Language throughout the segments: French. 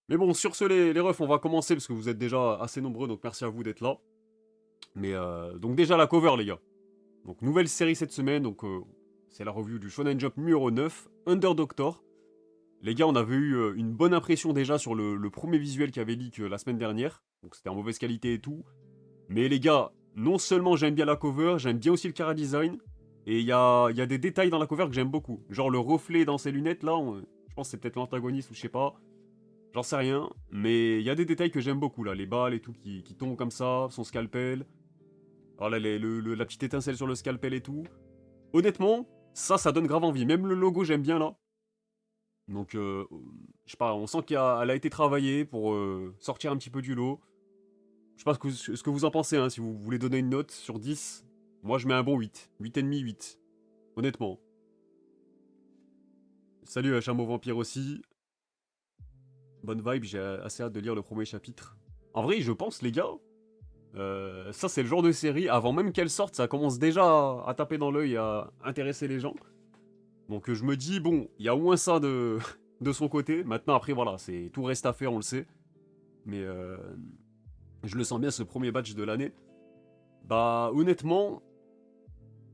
Mais bon, sur ce, les refs, on va commencer parce que vous êtes déjà assez nombreux, donc merci à vous d'être là. Mais donc déjà la cover, les gars. Donc nouvelle série cette semaine, donc c'est la review du Shonen Jump numéro 9, Under Doctor. Les gars, on avait eu une bonne impression déjà sur le premier visuel qui avait leak la semaine dernière. Donc c'était en mauvaise qualité et tout. Mais les gars, non seulement j'aime bien la cover, j'aime bien aussi le chara design. Et il y a des détails dans la cover que j'aime beaucoup. Genre le reflet dans ses lunettes là, je pense que c'est peut-être l'antagoniste ou je sais pas. J'en sais rien, mais il y a des détails que j'aime beaucoup là, les balles et tout qui tombent comme ça, son scalpel, voilà, la petite étincelle sur le scalpel et tout. Honnêtement, ça donne grave envie. Même le logo, j'aime bien là. Donc, je sais pas, on sent qu'elle a été travaillée pour sortir un petit peu du lot. Je sais pas ce que vous en pensez, hein, si vous voulez donner une note sur 10. Moi, je mets un bon 8. 8,5, 8. Honnêtement. Salut à Chameau Vampire aussi. Bonne vibe, j'ai assez hâte de lire le premier chapitre. En vrai, je pense, les gars, ça, c'est le genre de série, avant même qu'elle sorte, ça commence déjà à taper dans l'œil, à intéresser les gens. Donc je me dis, bon, il y a au moins ça de, de son côté. Maintenant, après, voilà, tout reste à faire, on le sait. Mais je le sens bien, ce premier batch de l'année. Bah, honnêtement,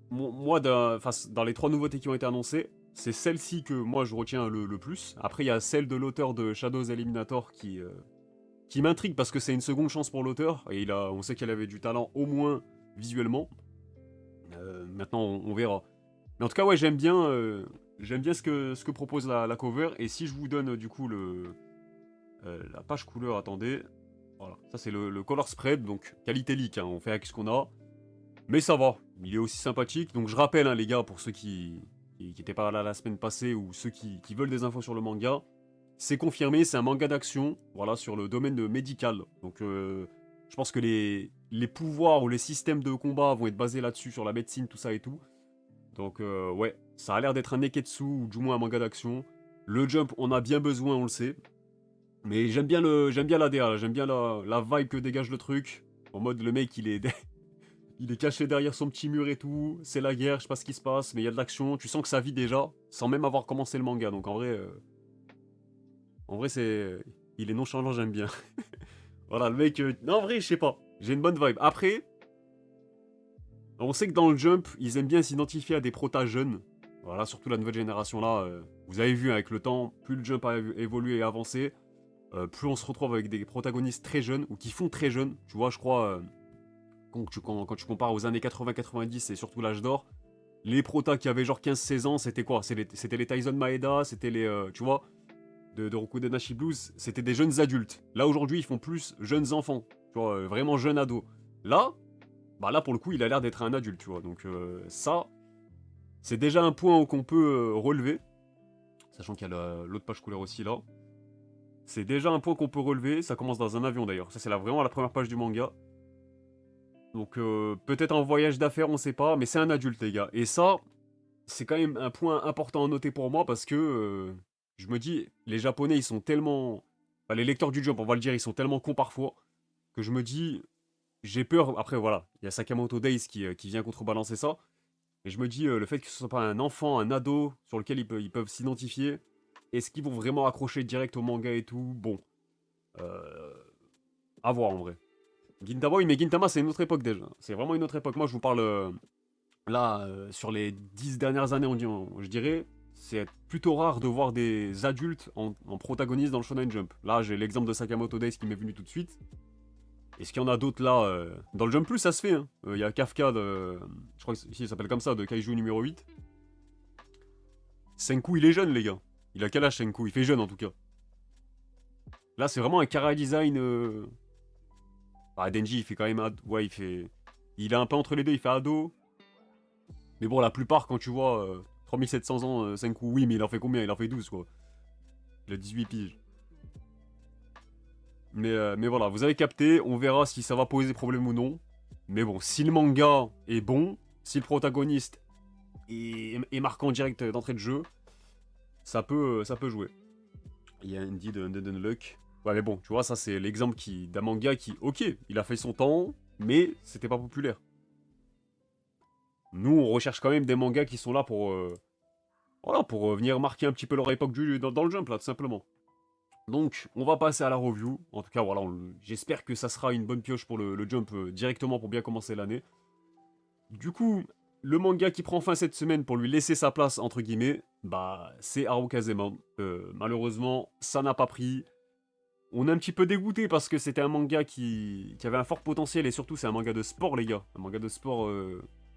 moi, dans les trois nouveautés qui ont été annoncées, c'est celle-ci que moi je retiens le plus. Après, il y a celle de l'auteur de Shadows Eliminator qui m'intrigue parce que c'est une seconde chance pour l'auteur. Et on sait qu'elle avait du talent au moins visuellement. Maintenant, on verra. Mais en tout cas, ouais, j'aime bien ce que propose la cover. Et si je vous donne du coup la page couleur, attendez. Voilà, ça c'est le color spread, donc qualité leak, hein, on fait avec ce qu'on a. Mais ça va, il est aussi sympathique. Donc je rappelle, hein, les gars, pour ceux qui étaient pas là la semaine passée ou ceux qui veulent des infos sur le manga, c'est confirmé, c'est un manga d'action, voilà, sur le domaine médical. Donc je pense que les pouvoirs ou les systèmes de combat vont être basés là-dessus, sur la médecine, tout ça et tout. Donc ouais, ça a l'air d'être un neketsu ou du moins un manga d'action. Le jump, on a bien besoin, on le sait. Mais j'aime bien l'ADA, là, j'aime bien la vibe que dégage le truc. En mode le mec il est caché derrière son petit mur et tout. C'est la guerre, je sais pas ce qui se passe, mais il y a de l'action. Tu sens que ça vit déjà, sans même avoir commencé le manga. Donc en vrai il est nonchalant, j'aime bien. Voilà, le mec, non, en vrai, je sais pas. J'ai une bonne vibe. Après, on sait que dans le jump, ils aiment bien s'identifier à des protas jeunes. Voilà, surtout la nouvelle génération là. Vous avez vu avec le temps, plus le jump a évolué et avancé, plus on se retrouve avec des protagonistes très jeunes ou qui font très jeunes. Tu vois, je crois, quand tu compares aux années 80-90 et surtout l'âge d'or, les protas qui avaient genre 15-16 ans, c'était quoi? C'était les Tyson Maeda, c'était les, tu vois, de Rokudenashi Blues, c'était des jeunes adultes. Là aujourd'hui, ils font plus jeunes enfants, tu vois, vraiment jeunes ados. Là, bah là pour le coup, il a l'air d'être un adulte, tu vois. Donc ça, c'est déjà un point qu'on peut relever, sachant qu'il y a l'autre page couleur aussi là. C'est déjà un point qu'on peut relever, ça commence dans un avion d'ailleurs. Ça c'est vraiment la première page du manga. Donc peut-être un voyage d'affaires, on sait pas, mais c'est un adulte les gars. Et ça, c'est quand même un point important à noter pour moi parce que je me dis, les Japonais ils sont tellement... Enfin, les lecteurs du job, on va le dire, ils sont tellement cons parfois que je me dis, j'ai peur. Après voilà, il y a Sakamoto Days qui vient contrebalancer ça. Et je me dis, le fait que ce soit pas un enfant, un ado sur lequel ils peuvent s'identifier, est-ce qu'ils vont vraiment accrocher direct au manga et tout? Bon, euh, à voir en vrai. Gintama, oui, mais Gintama, c'est une autre époque déjà. C'est vraiment une autre époque. Moi, je vous parle là, sur les 10 dernières années, je dirais, c'est plutôt rare de voir des adultes en protagoniste dans le Shonen Jump. Là, j'ai l'exemple de Sakamoto Days qui m'est venu tout de suite. Est-ce qu'il y en a d'autres là dans le Jump Plus, ça se fait. Hein. Il y a Kafka, je crois qu'il s'appelle comme ça, de Kaiju numéro 8. Senku, il est jeune, les gars. Il a quel âge, Senku? Il fait jeune, en tout cas. Là, c'est vraiment un chara design. Ah, Denji, il fait quand même. Ouais, il fait. Il est un peu entre les deux, il fait ado. Mais bon, la plupart, quand tu vois 3700 ans, Senku, oui, mais il en fait combien? Il en fait 12, quoi. Il a 18 piges. Mais voilà, vous avez capté. On verra si ça va poser problème ou non. Mais bon, si le manga est bon, si le protagoniste est marquant direct d'entrée de jeu, ça peut jouer. Il y a Andy de Undead Luck. Ouais, mais bon, tu vois, ça c'est l'exemple d'un manga qui, ok, il a fait son temps, mais c'était pas populaire. Nous, on recherche quand même des mangas qui sont là pour, voilà, pour venir marquer un petit peu leur époque dans le jump, là, tout simplement. Donc, on va passer à la review. En tout cas, voilà, j'espère que ça sera une bonne pioche pour le Jump directement pour bien commencer l'année. Du coup, le manga qui prend fin cette semaine pour lui laisser sa place, entre guillemets, bah, c'est Harukazema. Malheureusement, ça n'a pas pris. On est un petit peu dégoûté parce que c'était un manga qui avait un fort potentiel et surtout, c'est un manga de sport, les gars. Un manga de sport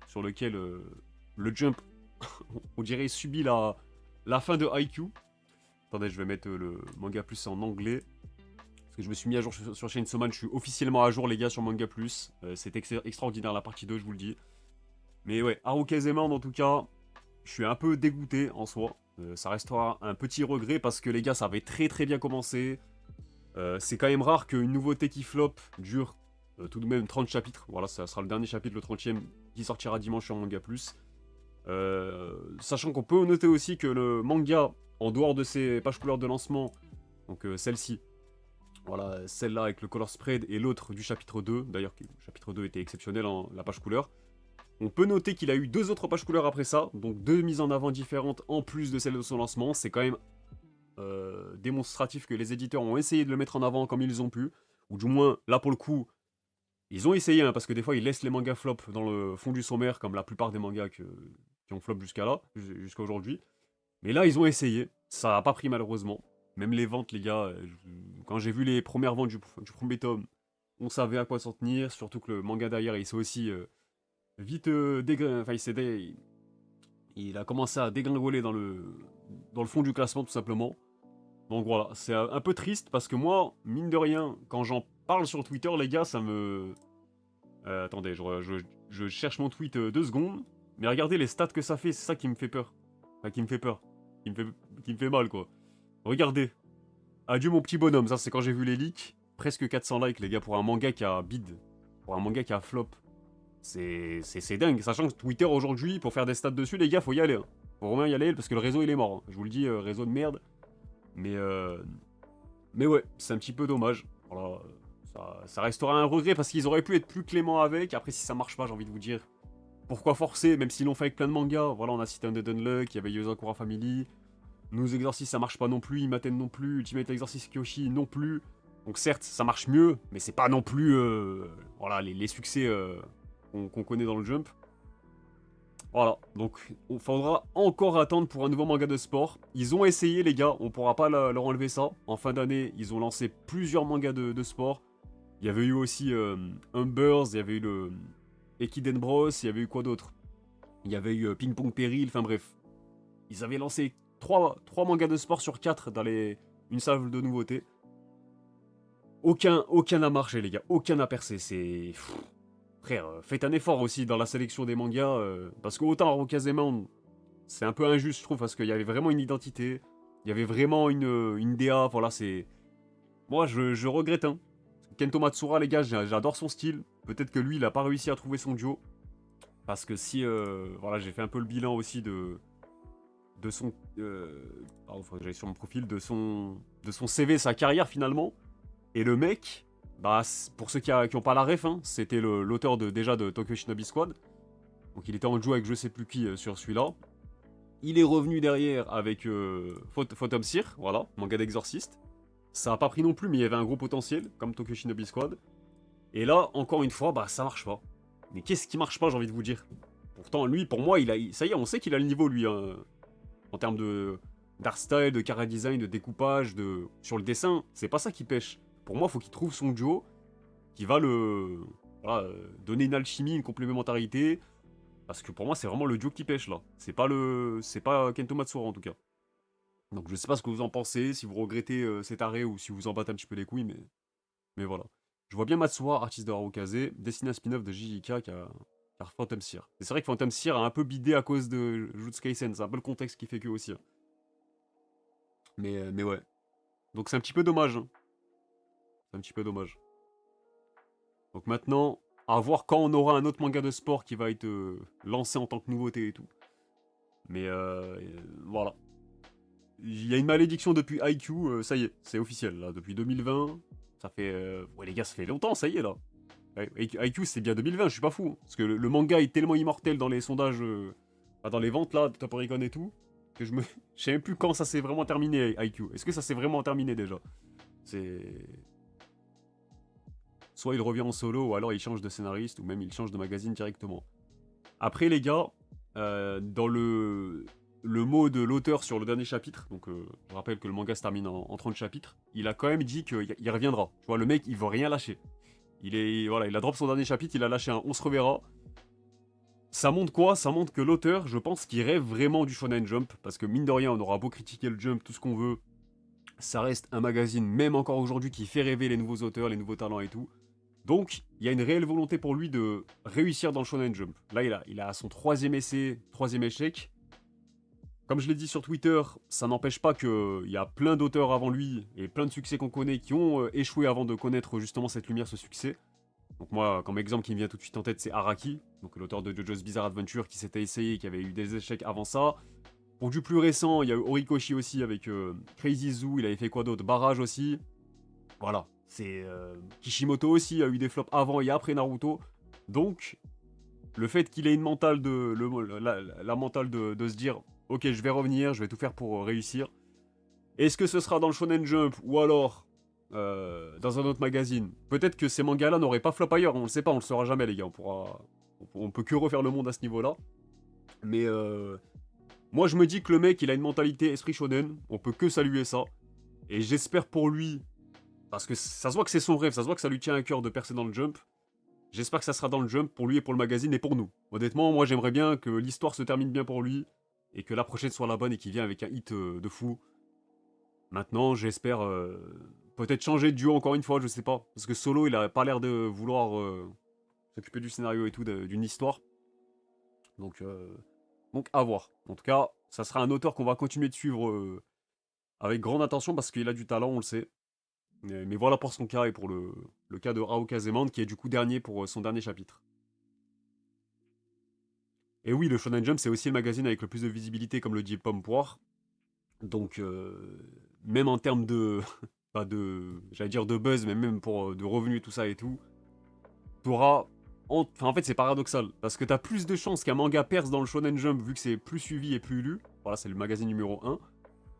sur lequel le Jump, on dirait, subit la fin de Haikyuu. Attendez, je vais mettre le manga plus en anglais. Parce que je me suis mis à jour sur Chainsaw Man, je suis officiellement à jour les gars sur Manga Plus. C'est extraordinaire la partie 2, je vous le dis. Mais ouais, Harukazema en tout cas, je suis un peu dégoûté en soi. Ça restera un petit regret parce que les gars, ça avait très très bien commencé. C'est quand même rare qu'une nouveauté qui flop dure tout de même 30 chapitres. Voilà, ça sera le dernier chapitre, le 30e, qui sortira dimanche sur Manga Plus. Sachant qu'on peut noter aussi que le manga, en dehors de ses pages couleurs de lancement, donc celle-ci, voilà, celle-là avec le color spread et l'autre du chapitre 2, d'ailleurs le chapitre 2 était exceptionnel en la page couleur. On peut noter qu'il a eu 2 autres pages couleurs après ça, donc 2 mises en avant différentes en plus de celle de son lancement. C'est quand même démonstratif que les éditeurs ont essayé de le mettre en avant comme ils ont pu, ou du moins, là pour le coup, ils ont essayé, hein, parce que des fois ils laissent les mangas flop dans le fond du sommaire, comme la plupart des mangas qui ont flop jusqu'à là, jusqu'à aujourd'hui. Mais là, ils ont essayé. Ça n'a pas pris malheureusement. Même les ventes, les gars, quand j'ai vu les premières ventes du premier tome, on savait à quoi s'en tenir. Surtout que le manga derrière, il s'est aussi vite enfin, il a commencé à dégringoler dans le fond du classement, tout simplement. Donc voilà, c'est un peu triste parce que moi, mine de rien, quand j'en parle sur Twitter, les gars, ça me. Attendez, je cherche mon tweet 2 secondes. Mais regardez les stats que ça fait, c'est ça qui me fait peur. Enfin, qui me fait peur. Qui me fait, qui me fait mal, quoi. Regardez. Adieu mon petit bonhomme, ça c'est quand j'ai vu les leaks. Presque 400 likes, les gars, pour un manga qui a bid. Pour un manga qui a flop. C'est dingue. Sachant que Twitter aujourd'hui, pour faire des stats dessus, les gars, faut y aller. Hein. Faut vraiment y aller parce que le réseau il est mort. Hein. Je vous le dis, réseau de merde. Mais, mais ouais, c'est un petit peu dommage. Voilà, ça restera un regret parce qu'ils auraient pu être plus cléments avec. Après, si ça marche pas, j'ai envie de vous dire. Pourquoi forcer, même s'ils l'ont fait avec plein de mangas. Voilà, on a cité Undead Unluck, il y avait Yozakura Family. Nous Exorcist ça marche pas non plus, Imaten non plus, Ultimate Exorcist Kyoshi non plus. Donc certes, ça marche mieux, mais c'est pas non plus voilà, les succès qu'on connaît dans le Jump. Voilà, donc il faudra encore attendre pour un nouveau manga de sport. Ils ont essayé les gars, on pourra pas leur enlever ça. En fin d'année, ils ont lancé plusieurs mangas de sport. Il y avait eu aussi Humbers, il y avait eu le Ekiden Bros, il y avait eu quoi d'autre? Il y avait eu Ping Pong Peril, enfin bref. Ils avaient lancé 3 mangas de sport sur 4 dans une salve de nouveautés. Aucun n'a marché, les gars. Aucun n'a percé. C'est. Frère, faites un effort aussi dans la sélection des mangas. Parce qu'autant Harukazema, c'est un peu injuste, je trouve, parce qu'il y avait vraiment une identité. Il y avait vraiment une DA. Voilà, c'est. Moi, je regrette, hein. Kento Matsura, les gars, j'adore son style. Peut-être que lui, il a pas réussi à trouver son duo. Parce que si. Voilà, j'ai fait un peu le bilan aussi de son. Pardon, faudrait que j'aille sur mon profil. De son CV, sa carrière finalement. Et le mec, bah, pour ceux qui ont pas la ref, hein, c'était l'auteur déjà de Tokyo Shinobi Squad. Donc il était en duo avec je sais plus qui sur celui-là. Il est revenu derrière avec Phantom Seer, voilà, manga d'exorciste. Ça a pas pris non plus, mais il y avait un gros potentiel, comme Tokyo Shinobi Squad. Et là, encore une fois, bah ça marche pas. Mais qu'est-ce qui marche pas, j'ai envie de vous dire. Pourtant, lui, pour moi, ça y est, on sait qu'il a le niveau, lui, hein, en termes d'art style, de chara design, de découpage, sur le dessin. C'est pas ça qui pêche. Pour moi, il faut qu'il trouve son duo qui va voilà, donner une alchimie, une complémentarité. Parce que pour moi, c'est vraiment le duo qui pêche là. C'est pas Kento Matsura en tout cas. Donc je sais pas ce que vous en pensez, si vous regrettez cet arrêt ou si vous en battez un petit peu les couilles, mais voilà. Je vois bien Matsura, artiste de Harukaze, dessiné un spin-off de JJK qui a Phantom Seer. Et c'est vrai que Phantom Seer a un peu bidé à cause de Jujutsu Kaisen, c'est un peu le contexte qui fait que aussi. Hein. Mais ouais. Donc c'est un petit peu dommage. Hein. C'est un petit peu dommage. Donc maintenant, à voir quand on aura un autre manga de sport qui va être lancé en tant que nouveauté et tout. Mais voilà. Il y a une malédiction depuis IQ, ça y est, c'est officiel là, depuis 2020. Ça fait. Ouais, les gars, ça fait longtemps, ça y est là. IQ, c'est bien 2020, je suis pas fou. Hein, parce que le manga est tellement immortel dans les sondages, dans les ventes là, de Top Oricon et tout. que je me... Je sais même plus quand ça s'est vraiment terminé, IQ. Est-ce que ça s'est vraiment terminé déjà? C'est... Soit il revient en solo, ou alors il change de scénariste, ou même il change de magazine directement. Après, les gars, dans le mot de l'auteur sur le dernier chapitre, donc je rappelle que le manga se termine en 30 chapitres, il a quand même dit qu'il reviendra. Tu vois, le mec, il veut rien lâcher. Voilà, il a drop son dernier chapitre, il a lâché un on se reverra. Ça montre quoi? Ça montre que l'auteur, je pense qu'il rêve vraiment du Shonen Jump, parce que mine de rien, on aura beau critiquer le Jump, tout ce qu'on veut, ça reste un magazine, même encore aujourd'hui, qui fait rêver les nouveaux auteurs, les nouveaux talents et tout. Donc, il y a une réelle volonté pour lui de réussir dans le Shonen Jump. Là, il a son troisième essai, troisième échec. Comme je l'ai dit sur Twitter, ça n'empêche pas qu'il y a plein d'auteurs avant lui et plein de succès qu'on connaît qui ont échoué avant de connaître justement cette lumière, ce succès. Donc moi, comme exemple qui me vient tout de suite en tête, c'est Araki, donc l'auteur de JoJo's Bizarre Adventure qui s'était essayé, qui avait eu des échecs avant ça. Pour du plus récent, il y a eu Horikoshi aussi avec Crazy Zoo, il avait fait quoi d'autre? Barrage aussi. Voilà, c'est Kishimoto aussi a eu des flops avant et après Naruto. Donc, le fait qu'il ait une mentale la mentale de se dire ok, je vais revenir, je vais tout faire pour réussir. Est-ce que ce sera dans le Shonen Jump ou alors dans un autre magazine? Peut-être que ces mangas-là n'auraient pas flop ailleurs, on le sait pas, on le saura jamais les gars, on peut que refaire le monde à ce niveau-là. Mais moi je me dis que le mec il a une mentalité esprit shonen, on peut que saluer ça. Et j'espère pour lui, parce que ça se voit que c'est son rêve, ça se voit que ça lui tient à cœur de percer dans le Jump. J'espère que ça sera dans le Jump pour lui et pour le magazine et pour nous. Honnêtement, moi j'aimerais bien que l'histoire se termine bien pour lui et que la prochaine soit la bonne et qu'il vienne avec un hit de fou. Maintenant, j'espère peut-être changer de duo encore une fois, je sais pas. Parce que Solo, il a pas l'air de vouloir s'occuper du scénario et tout, d'une histoire. Donc, à voir. En tout cas, ça sera un auteur qu'on va continuer de suivre avec grande attention parce qu'il a du talent, on le sait. Mais voilà pour son cas et pour le cas de Rao Kazemande qui est du coup dernier pour son dernier chapitre. Et oui, le Shonen Jump, c'est aussi le magazine avec le plus de visibilité, comme le dit Pomme Poire. Donc, même en termes de. Pas de. J'allais dire de buzz, mais même pour de revenus, tout ça et tout. T'auras. Enfin, en fait, c'est paradoxal. Parce que t'as plus de chances qu'un manga perce dans le Shonen Jump, vu que c'est plus suivi et plus lu. Voilà, c'est le magazine numéro 1.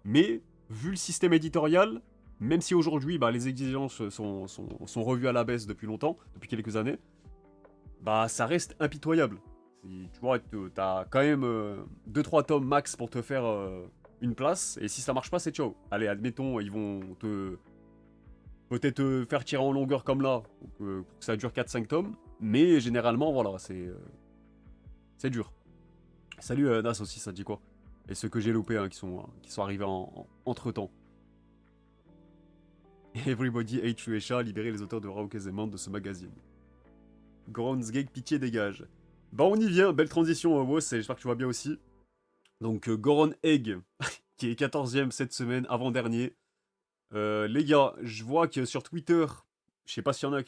Mais, vu le système éditorial, même si aujourd'hui, bah, les exigences sont revues à la baisse depuis longtemps, depuis quelques années, bah, ça reste impitoyable. Tu vois, t'as quand même 2-3 tomes max pour te faire une place, et si ça marche pas, c'est ciao. Allez, admettons, ils vont peut-être te faire tirer en longueur comme là, pour que ça dure 4-5 tomes, mais généralement, voilà, c'est dur. Salut Nas aussi, ça te dit quoi? Et ceux que j'ai loupés, hein, qui sont arrivés entre-temps. Everybody hate Shueisha, libérer les auteurs de Rao Kazemande de ce magazine. Gronzgeg, pitié, dégage. Bah on y vient, belle transition Woss, j'espère que tu vas bien aussi. Donc Goron Egg, qui est 14ème cette semaine, avant-dernier. Les gars, je vois que sur Twitter, je sais pas s'il y en a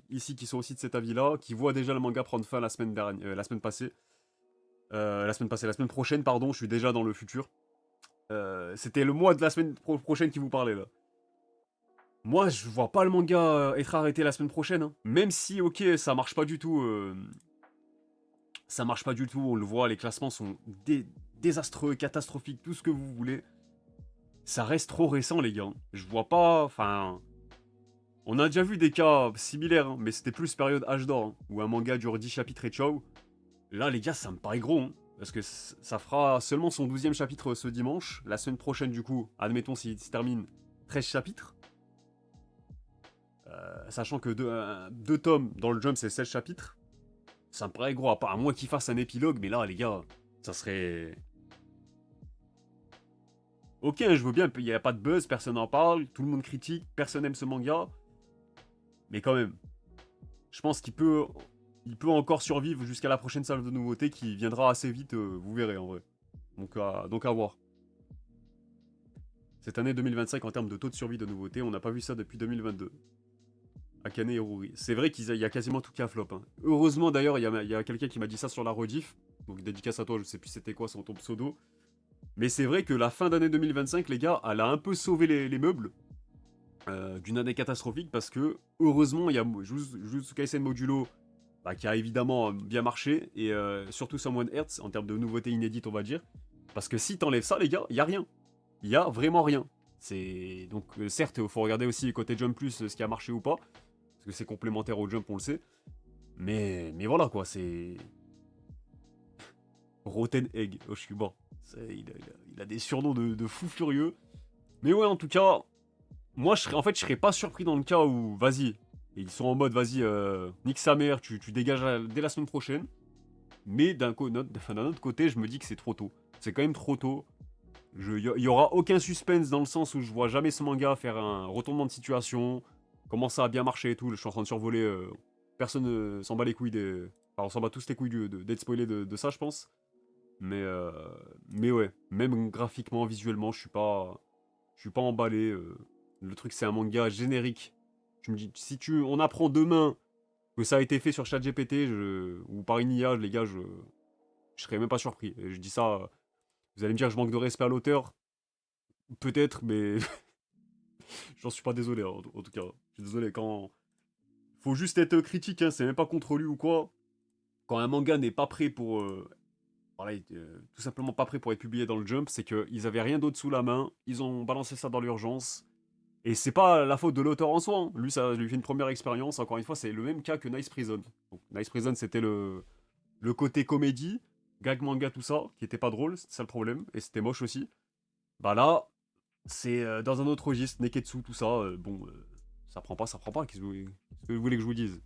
ici qui sont aussi de cet avis-là, qui voient déjà le manga prendre fin la semaine passée. La semaine prochaine, pardon, je suis déjà dans le futur. C'était le mois de la semaine prochaine qui vous parlait là. Moi, je vois pas le manga être arrêté la semaine prochaine. Hein. Même si, ok, ça marche pas du tout. Ça marche pas du tout, on le voit, les classements sont désastreux, catastrophiques, tout ce que vous voulez. Ça reste trop récent, les gars. Je vois pas. Enfin. On a déjà vu des cas similaires, hein, mais c'était plus période âge d'or, hein, où un manga dure 10 chapitres et ciao. Là, les gars, ça me paraît gros, hein, parce que ça fera seulement son 12e chapitre ce dimanche. La semaine prochaine, du coup, admettons s'il se termine 13 chapitres. Sachant que deux tomes dans le Jump, c'est 16 chapitres. Ça me paraît gros, à moins qu'il fasse un épilogue, mais là, les gars, ça serait. Ok, je veux bien, il n'y a pas de buzz, personne n'en parle, tout le monde critique, personne n'aime ce manga. Mais quand même, je pense il peut encore survivre jusqu'à la prochaine salve de nouveautés qui viendra assez vite, vous verrez en vrai. Donc à voir. Cette année 2025, en termes de taux de survie de nouveautés, on n'a pas vu ça depuis 2022. Akane et Ruri. C'est vrai qu'il y a quasiment tout qui a flop. Hein. Heureusement d'ailleurs, il y a quelqu'un qui m'a dit ça sur la rediff. Donc dédicace à toi, je sais plus c'était quoi ton pseudo. Mais c'est vrai que la fin d'année 2025, les gars, elle a un peu sauvé les meubles d'une année catastrophique parce que, heureusement, il y a Jujutsu Kaisen Modulo qui a évidemment bien marché et surtout Someone Hertz en termes de nouveautés inédites, on va dire. Parce que si t'enlèves ça, les gars, il y a rien. Il y a vraiment rien. Donc certes, il faut regarder aussi côté Jump Plus ce qui a marché ou pas, parce que c'est complémentaire au Jump, on le sait. Mais voilà quoi, c'est Rotten Egg. Oh, je suis bon. Il a des surnoms de fou furieux. Mais ouais, en tout cas, moi, je serais pas surpris dans le cas où, vas-y, et ils sont en mode, vas-y, nique sa mère, tu dégages dès la semaine prochaine. Mais d'un autre côté, je me dis que c'est trop tôt. C'est quand même trop tôt. Il y aura aucun suspense dans le sens où je vois jamais ce manga faire un retournement de situation, comment ça a bien marché et tout. Je suis en train de survoler. Personne s'en bat les couilles des. Enfin, on s'en bat tous les couilles d'être spoilé de ça, je pense. Mais ouais, même graphiquement, visuellement, je suis pas emballé. Le truc, c'est un manga générique. Je me dis, si on apprend demain que ça a été fait sur ChatGPT ou par une IA, les gars, je serais même pas surpris. Et je dis ça, vous allez me dire que je manque de respect à l'auteur. Peut-être, mais j'en suis pas désolé, hein, en tout cas. Je suis désolé, quand. Faut juste être critique, hein, c'est même pas contre lui ou quoi. Quand un manga n'est pas prêt pour. Voilà, tout simplement pas prêt pour être publié dans le Jump, c'est qu'ils avaient rien d'autre sous la main, ils ont balancé ça dans l'urgence. Et c'est pas la faute de l'auteur en soi, hein. Lui, ça lui fait une première expérience. Encore une fois, c'est le même cas que Nice Prison. Donc, Nice Prison, c'était le côté comédie, gag manga, tout ça, qui était pas drôle, c'était ça le problème, et c'était moche aussi. Bah là, c'est dans un autre registre, Neketsu, tout ça, ça prend pas, ça prend pas. Qu'est-ce que vous voulez que je vous dise?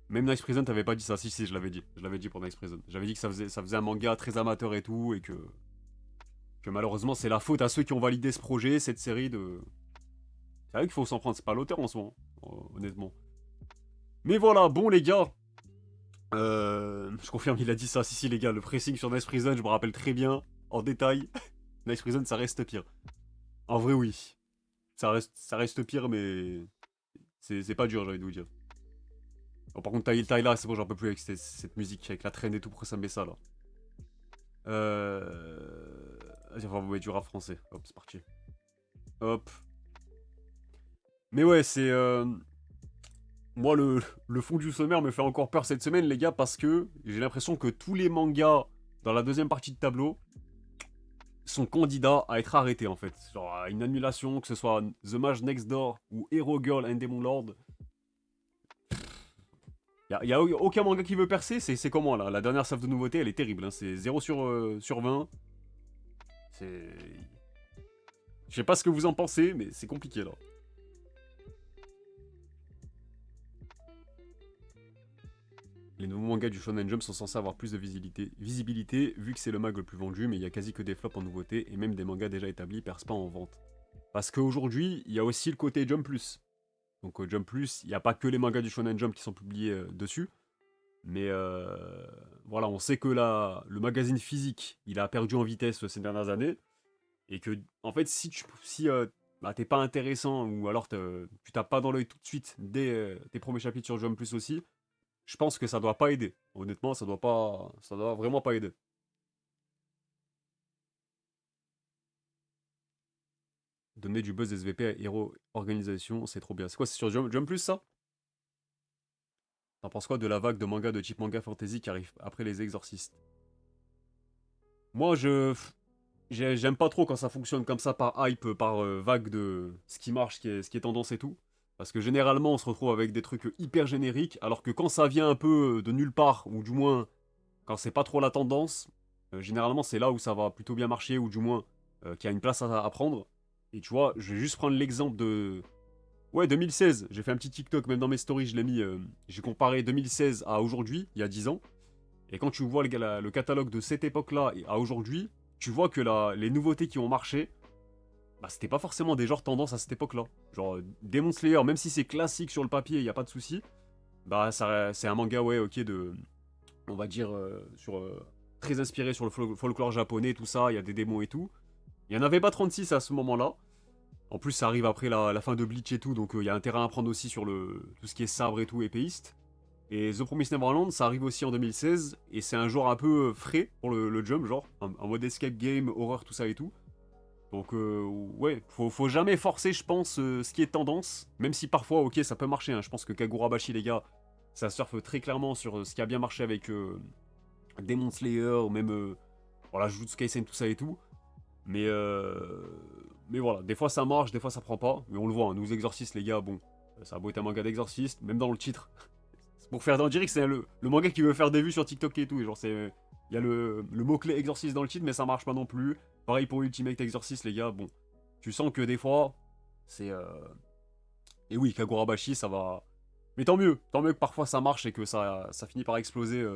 Même Nice Prison, t'avais pas dit ça. Si, je l'avais dit. Je l'avais dit pour Nice Prison. J'avais dit que ça faisait un manga très amateur et tout, et que malheureusement, c'est la faute à ceux qui ont validé ce projet, cette série de. C'est vrai qu'il faut s'en prendre, c'est pas l'auteur en soi, hein, honnêtement. Mais voilà, bon les gars. Je confirme, il a dit ça. Si, les gars, le pressing sur Nice Prison, je me rappelle très bien, en détail. Nice Prison, ça reste pire. En vrai, oui. Ça reste pire, mais. C'est pas dur, j'ai envie de vous dire. Oh, par contre, Tyler, c'est bon, j'en peux plus avec cette musique, avec la traîne et tout, pourquoi ça me met ça là? Vas-y, on va vous mettre du rap français. Hop, c'est parti. Hop. Mais ouais, c'est. Moi, le fond du sommaire me fait encore peur cette semaine, les gars, parce que j'ai l'impression que tous les mangas dans la deuxième partie de tableau sont candidats à être arrêtés en fait. Genre à une annulation, que ce soit The Mage Next Door ou Hero Girl and Demon Lord. Y a aucun manga qui veut percer, c'est comment là? La dernière salve de nouveauté, elle est terrible, hein. C'est 0 sur 20. C'est. Je sais pas ce que vous en pensez, mais c'est compliqué là. Les nouveaux mangas du Shonen Jump sont censés avoir plus de visibilité vu que c'est le mag le plus vendu, mais il y a quasi que des flops en nouveauté et même des mangas déjà établis percent pas en vente. Parce qu'aujourd'hui, il y a aussi le côté Jump Plus. Donc au Jump Plus, il n'y a pas que les mangas du Shonen Jump qui sont publiés dessus. Mais voilà, on sait que là, le magazine physique, il a perdu en vitesse ces dernières années. Et que, en fait, si bah, t'es pas intéressant ou alors tu tapes pas dans l'œil tout de suite dès tes premiers chapitres sur Jump Plus aussi, je pense que ça doit pas aider. Honnêtement, ça doit vraiment pas aider. Donner du buzz SVP à Hero Organisation, c'est trop bien. C'est quoi, c'est sur Jump Plus ça? T'en penses quoi de la vague de mangas de type manga fantasy qui arrive après les exorcistes? Moi, j'aime pas trop quand ça fonctionne comme ça par hype, par vague de ce qui marche, ce qui est tendance et tout. Parce que généralement, on se retrouve avec des trucs hyper génériques, alors que quand ça vient un peu de nulle part, ou du moins quand c'est pas trop la tendance, généralement c'est là où ça va plutôt bien marcher, ou du moins qu'il y a une place à prendre. Et tu vois, je vais juste prendre l'exemple de. Ouais, 2016, j'ai fait un petit TikTok, même dans mes stories, je l'ai mis. J'ai comparé 2016 à aujourd'hui, il y a 10 ans. Et quand tu vois le catalogue de cette époque-là à aujourd'hui, tu vois que les nouveautés qui ont marché, bah, c'était pas forcément des genres tendance à cette époque-là. Genre, Demon Slayer, même si c'est classique sur le papier, il n'y a pas de souci, bah, c'est un manga, ouais, ok, on va dire, très inspiré sur le folklore japonais, tout ça, il y a des démons et tout. Il n'y en avait pas 36 à ce moment-là. En plus, ça arrive après la fin de Bleach et tout, donc il y a un terrain à prendre aussi sur tout ce qui est sabre et tout, épéiste. Et The Promised Neverland, ça arrive aussi en 2016, et c'est un genre un peu frais pour le jump, genre, en mode escape game, horreur, tout ça et tout. Donc, ouais, faut jamais forcer, je pense, ce qui est tendance, même si parfois, ok, ça peut marcher, hein. Je pense que Kagurabashi, les gars, ça surfe très clairement sur ce qui a bien marché avec Demon Slayer, ou même voilà, Jujutsu Kaisen, tout ça et tout. Mais, mais voilà, des fois ça marche, des fois ça prend pas. Mais on le voit, hein, nous exorcistes, les gars, bon, ça a beau être un manga d'exorciste, même dans le titre. C'est pour faire, on dirait que c'est le manga qui veut faire des vues sur TikTok et tout. Et genre, c'est, il y a le mot-clé exorciste dans le titre, mais ça marche pas non plus. Pareil pour Ultimate Exorcist, les gars, bon. Tu sens que des fois, c'est. Et oui, Kagurabashi, ça va. Mais tant mieux que parfois ça marche et que ça finit par exploser.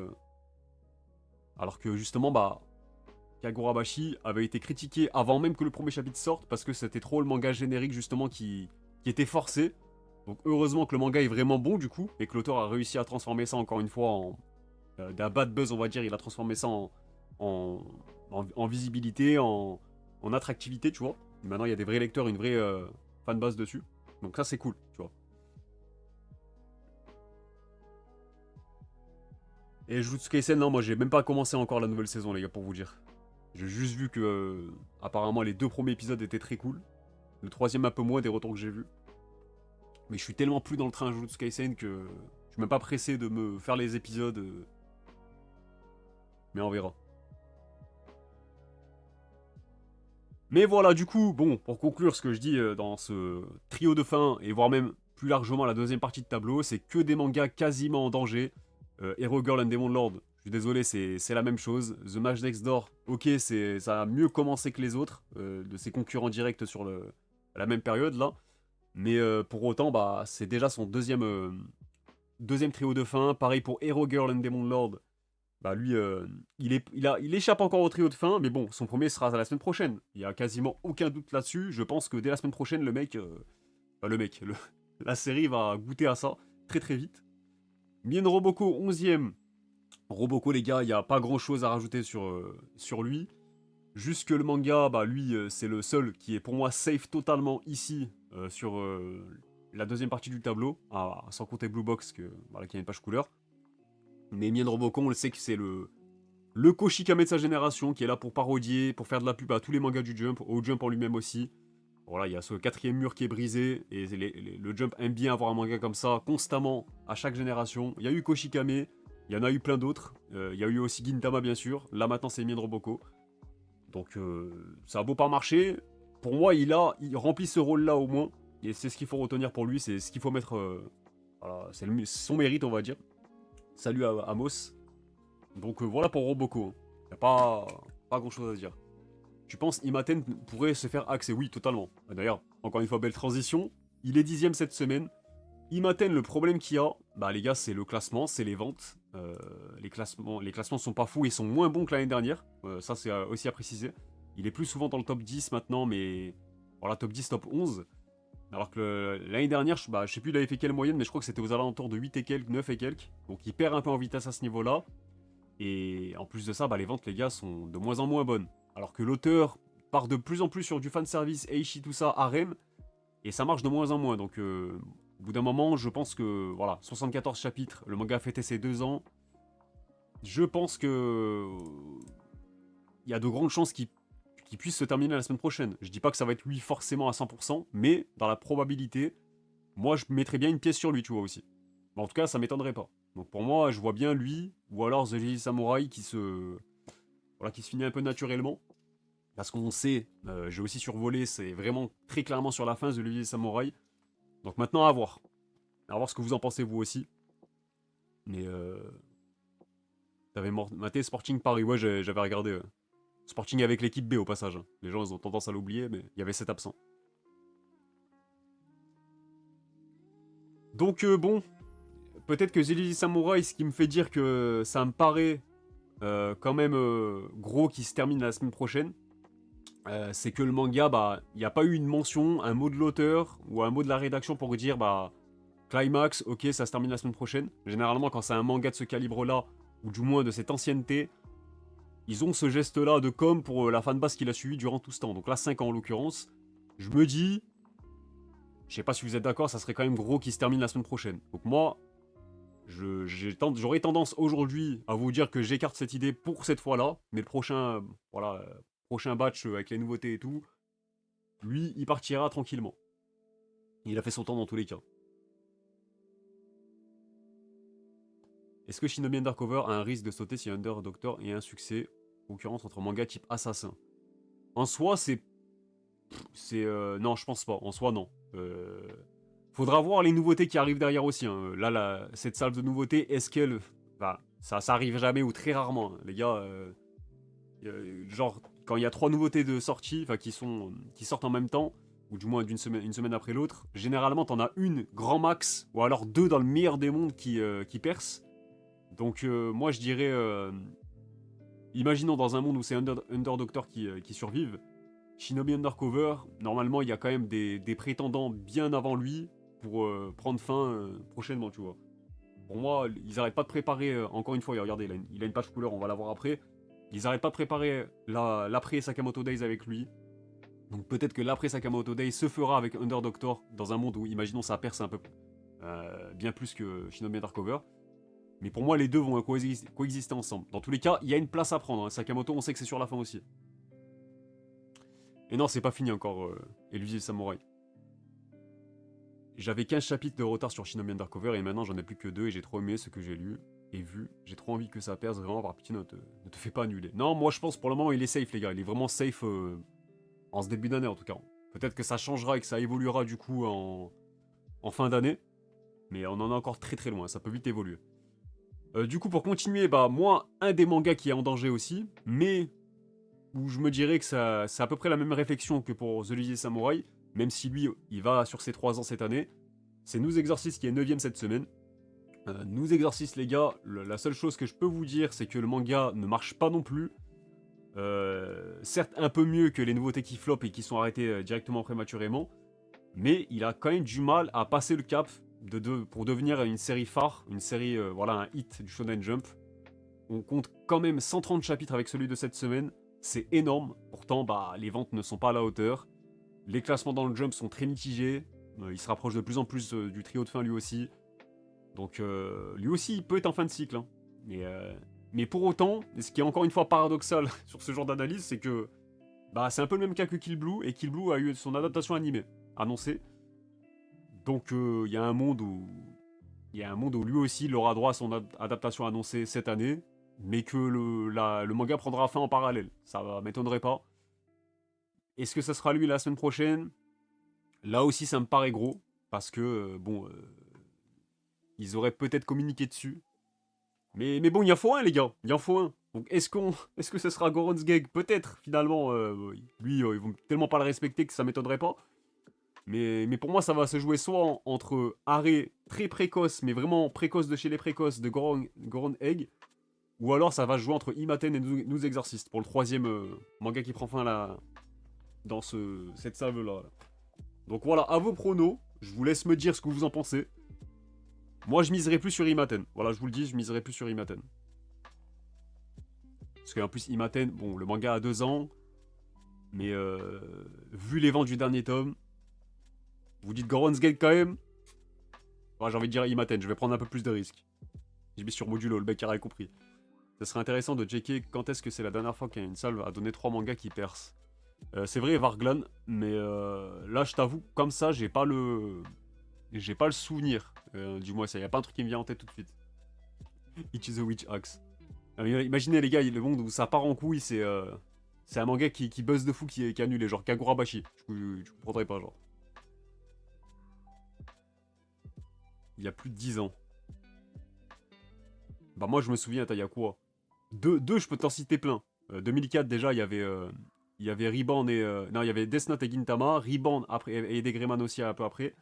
Alors que justement, bah, Kagurabashi avait été critiqué avant même que le premier chapitre sorte parce que c'était trop le manga générique justement qui était forcé. Donc heureusement que le manga est vraiment bon du coup et que l'auteur a réussi à transformer ça encore une fois en d'un bad buzz on va dire, il a transformé ça en, en visibilité, en attractivité tu vois. Maintenant il y a des vrais lecteurs, une vraie fanbase dessus. Donc ça c'est cool tu vois. Et Jujutsu Kaisen non moi j'ai même pas commencé encore la nouvelle saison les gars pour vous dire. J'ai juste vu que apparemment les 2 premiers épisodes étaient très cool. Le troisième un peu moins des retours que j'ai vus. Mais je suis tellement plus dans le train Jujutsu Kaisen que je suis même pas pressé de me faire les épisodes. Mais on verra. Mais voilà, du coup, bon, pour conclure ce que je dis dans ce trio de fin, et voire même plus largement la deuxième partie de tableau, c'est que des mangas quasiment en danger. Hero Girl and Demon Lord, je suis désolé, c'est la même chose. The Match Next Door, ok, ça a mieux commencé que les autres, de ses concurrents directs sur la même période là. Mais pour autant, bah, c'est déjà son deuxième trio de fin. Pareil pour Hero Girl and Demon Lord. Bah lui, il échappe encore au trio de fin, mais bon, son premier sera la semaine prochaine. Il y a quasiment aucun doute là-dessus. Je pense que dès la semaine prochaine, la série va goûter à ça très très vite. Mien Roboko, 11ème. Roboko, les gars, il n'y a pas grand-chose à rajouter sur lui. Juste que le manga, bah lui, c'est le seul qui est pour moi safe totalement ici, sur la deuxième partie du tableau, sans compter Blue Box, voilà, qui a une page couleur. Mais Mien Robocon, on le sait que c'est le Koshikame de sa génération, qui est là pour parodier, pour faire de la pub à tous les mangas du Jump, au Jump en lui-même aussi. Voilà, il y a ce quatrième mur qui est brisé, et le Jump aime bien avoir un manga comme ça, constamment, à chaque génération. Il y a eu Koshikame, il y en a eu plein d'autres. Il y a eu aussi Gintama, bien sûr. Là, maintenant, c'est Mien Roboko. Donc, ça a beau pas marcher. Pour moi, il remplit ce rôle-là au moins. Et c'est ce qu'il faut retenir pour lui, c'est ce qu'il faut mettre... voilà, c'est son mérite, on va dire. Salut à Amos. Donc voilà pour Roboko. Y a pas grand chose à dire. Tu penses Imaten pourrait se faire axer? Oui, totalement. D'ailleurs, encore une fois, belle transition. Il est 10ème cette semaine. Imaten, le problème qu'il y a, bah les gars, c'est le classement, c'est les ventes. Les classements sont pas fous, ils sont moins bons que l'année dernière. Ça, c'est aussi à préciser. Il est plus souvent dans le top 10 maintenant, mais voilà, top 10, top 11. Alors que l'année dernière, je sais plus il avait fait quelle moyenne, mais je crois que c'était aux alentours de 8 et quelques, 9 et quelques. Donc il perd un peu en vitesse à ce niveau-là. Et en plus de ça, bah, les ventes, les gars, sont de moins en moins bonnes. Alors que l'auteur part de plus en plus sur du fanservice, Eishi, tout ça, harem, et ça marche de moins en moins. Donc au bout d'un moment, je pense que, voilà, 74 chapitres, le manga a fêté ses 2 ans. Je pense que il y a de grandes chances qu'il puisse se terminer la semaine prochaine. Je dis pas que ça va être lui forcément à 100%, mais dans la probabilité, moi je mettrais bien une pièce sur lui, tu vois aussi. Mais en tout cas, ça m'étonnerait pas. Donc pour moi, je vois bien lui, ou alors The Lily Samurai qui se finit un peu naturellement. Parce qu'on sait, j'ai aussi survolé, c'est vraiment très clairement sur la fin The Lily Samurai. Donc maintenant, à voir. À voir ce que vous en pensez vous aussi. Mais t'avais maté Sporting Paris, ouais, j'avais regardé. Sporting avec l'équipe B au passage. Les gens ils ont tendance à l'oublier, mais il y avait 7 absents. Donc bon, peut-être que Zelili Samurai, ce qui me fait dire que ça me paraît quand même gros qui se termine la semaine prochaine, c'est que le manga, bah, il n'y a pas eu une mention, un mot de l'auteur ou un mot de la rédaction pour dire, bah, climax, ok, ça se termine la semaine prochaine. Généralement, quand c'est un manga de ce calibre-là, ou du moins de cette ancienneté, ils ont ce geste-là de com pour la fanbase qui l'a suivi durant tout ce temps. Donc là, 5 ans en l'occurrence. Je me dis, je sais pas si vous êtes d'accord, ça serait quand même gros qui se termine la semaine prochaine. Donc moi, j'aurais tendance aujourd'hui à vous dire que j'écarte cette idée pour cette fois-là, mais le prochain, voilà, prochain batch avec les nouveautés et tout, lui, il partira tranquillement. Il a fait son temps dans tous les cas. Est-ce que Shinobi Undercover a un risque de sauter si Under Doctor est un succès? concurrence entre mangas type assassin. En soi, c'est... non, je pense pas. En soi, non. Faudra voir les nouveautés qui arrivent derrière aussi. Hein. Là, cette salve de nouveautés, est-ce qu'elle... Bah, ça arrive jamais ou très rarement. Hein. Les gars, genre, quand il y a 3 nouveautés de sortie, enfin, qui sortent en même temps, ou du moins une semaine après l'autre, généralement, t'en as une, grand max, ou alors 2 dans le meilleur des mondes qui percent. Donc, moi, je dirais... imaginons dans un monde où c'est Under Doctor qui survivent, Shinobi Undercover, normalement, il y a quand même des prétendants bien avant lui pour prendre fin prochainement, tu vois. Pour moi, ils arrêtent pas de préparer, encore une fois, regardez, il a une page couleur, on va la voir après. Ils arrêtent pas de préparer l'après Sakamoto Days avec lui. Donc peut-être que l'après Sakamoto Days se fera avec Under Doctor dans un monde où, imaginons, ça perce un peu bien plus que Shinobi Undercover. Mais pour moi, les deux vont coexister ensemble. Dans tous les cas, il y a une place à prendre. Hein. Sakamoto, on sait que c'est sur la fin aussi. Et non, c'est pas fini encore, Elusive Samurai. J'avais 15 chapitres de retard sur Shinobi Undercover et maintenant j'en ai plus que 2 et j'ai trop aimé ce que j'ai lu et vu. J'ai trop envie que ça perce vraiment, par pitié, ne te fais pas annuler. Non, moi je pense pour le moment il est safe les gars, il est vraiment safe en ce début d'année en tout cas. Peut-être que ça changera et que ça évoluera du coup en fin d'année, mais on en est encore très très loin, ça peut vite évoluer. Du coup pour continuer, bah moi un des mangas qui est en danger aussi, mais où je me dirais que c'est à peu près la même réflexion que pour The Lizzie Samurai, même si lui, il va sur ses 3 ans cette année. C'est Nous Exorcist qui est 9ème cette semaine. Nous Exorcist, les gars, la seule chose que je peux vous dire, c'est que le manga ne marche pas non plus. Certes, un peu mieux que les nouveautés qui flopent et qui sont arrêtées directement prématurément, mais il a quand même du mal à passer le cap pour devenir une série phare, une série, voilà, un hit du Shonen Jump. On compte quand même 130 chapitres avec celui de cette semaine. C'est énorme, pourtant bah, les ventes ne sont pas à la hauteur. Les classements dans le Jump sont très mitigés. Il se rapproche de plus en plus du trio de fin lui aussi. Donc lui aussi il peut être en fin de cycle. Hein. Mais pour autant, ce qui est encore une fois paradoxal sur ce genre d'analyse, c'est que bah, c'est un peu le même cas que Kill Blue, et Kill Blue a eu son adaptation animée annoncée. Donc il y a un monde où lui aussi il aura droit à son adaptation annoncée cette année, mais que le manga prendra fin en parallèle. Ça m'étonnerait pas. Est-ce que ça sera lui la semaine prochaine? Là aussi, ça me paraît gros, parce que, ils auraient peut-être communiqué dessus. Mais bon, il en faut un, les gars, il en faut un. Donc, est-ce que ce sera Goron's Gag? Peut-être, finalement. Lui, ils vont tellement pas le respecter que ça m'étonnerait pas. Mais pour moi, ça va se jouer soit entre arrêt très précoce, mais vraiment précoce de chez les précoces, de Goron Egg, ou alors ça va se jouer entre Imaten et Nous Exorcist, pour le 3ème manga qui prend fin là, dans cette salve-là. Donc voilà, à vos pronos, je vous laisse me dire ce que vous en pensez. Moi, je miserais plus sur Imaten. Voilà, je vous le dis, je miserais plus sur Imaten. Parce qu'en plus, Imaten, bon, le manga a 2 ans, mais vu les ventes du dernier tome, vous dites Goron's Gate quand même. J'ai envie de dire Imaten, je vais prendre un peu plus de risques. J'ai mis sur Modulo, le mec a rien compris. Ça serait intéressant de checker quand est-ce que c'est la dernière fois qu'il y a une salve à donner 3 mangas qui percent. C'est vrai, Varglan, mais là, je t'avoue, comme ça, j'ai pas le souvenir. Du moins, il n'y a pas un truc qui me vient en tête tout de suite. It is a Witch Axe. Imaginez, les gars, le monde où ça part en couille, c'est un manga qui buzz de fou, qui est annulé, genre Kagurabashi. Je comprendrais pas, genre. Il y a plus de 10 ans. Bah, moi, je me souviens, il y a quoi? Deux, je peux t'en citer plein. 2004, déjà, il y avait Reborn et... non, il y avait Death Note et Gintama. Reborn après, et Degreman aussi un peu après.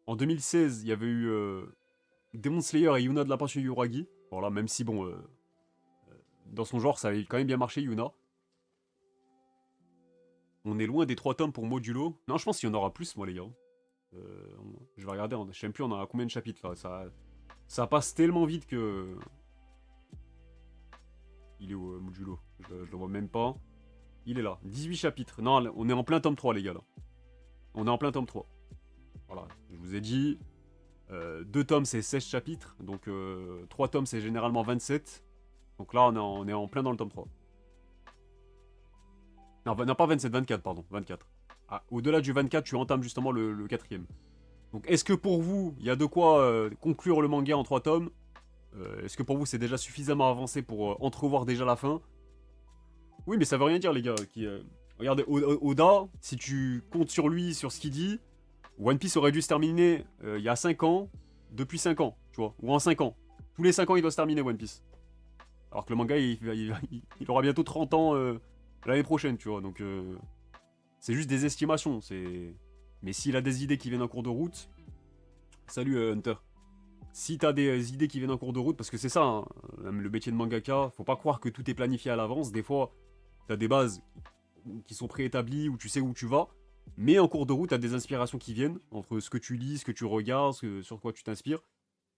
En 2016, il y avait eu Demon Slayer et Yuna de la Passion Yuragi. Voilà, même si, bon, dans son genre, ça avait quand même bien marché, Yuna. On est loin des 3 tomes pour Modulo. Non, je pense qu'il y en aura plus, moi, les gars. Je vais regarder, je sais même plus, on a combien de chapitres, là. Ça passe tellement vite que... Il est où, Modulo? Je le vois même pas. Il est là. 18 chapitres. Non, on est en plein tome 3, les gars, là. On est en plein tome 3. Voilà, je vous ai dit... 2 tomes, c'est 16 chapitres. Donc 3 tomes, c'est généralement 27. Donc là, on est en plein dans le tome 3. Non, pas 27, 24, pardon. 24. Ah, au-delà du 24, tu entames justement le 4ème. Donc est-ce que pour vous, il y a de quoi conclure le manga en 3 tomes? Est-ce que pour vous, c'est déjà suffisamment avancé pour entrevoir déjà la fin? Oui, mais ça veut rien dire, les gars. Regardez, Oda, si tu comptes sur lui, sur ce qu'il dit, One Piece aurait dû se terminer il y a 5 ans, depuis 5 ans, tu vois, ou en 5 ans. Tous les 5 ans, il doit se terminer, One Piece. Alors que le manga, il aura bientôt 30 ans l'année prochaine, tu vois. Donc, c'est juste des estimations. Mais s'il a des idées qui viennent en cours de route, salut Hunter. Si t'as des idées qui viennent en cours de route, parce que c'est ça, hein, même le métier de mangaka, faut pas croire que tout est planifié à l'avance. Des fois, t'as des bases qui sont préétablies, où tu sais où tu vas. Mais en cours de route, t'as des inspirations qui viennent entre ce que tu lis, ce que tu regardes, sur quoi tu t'inspires.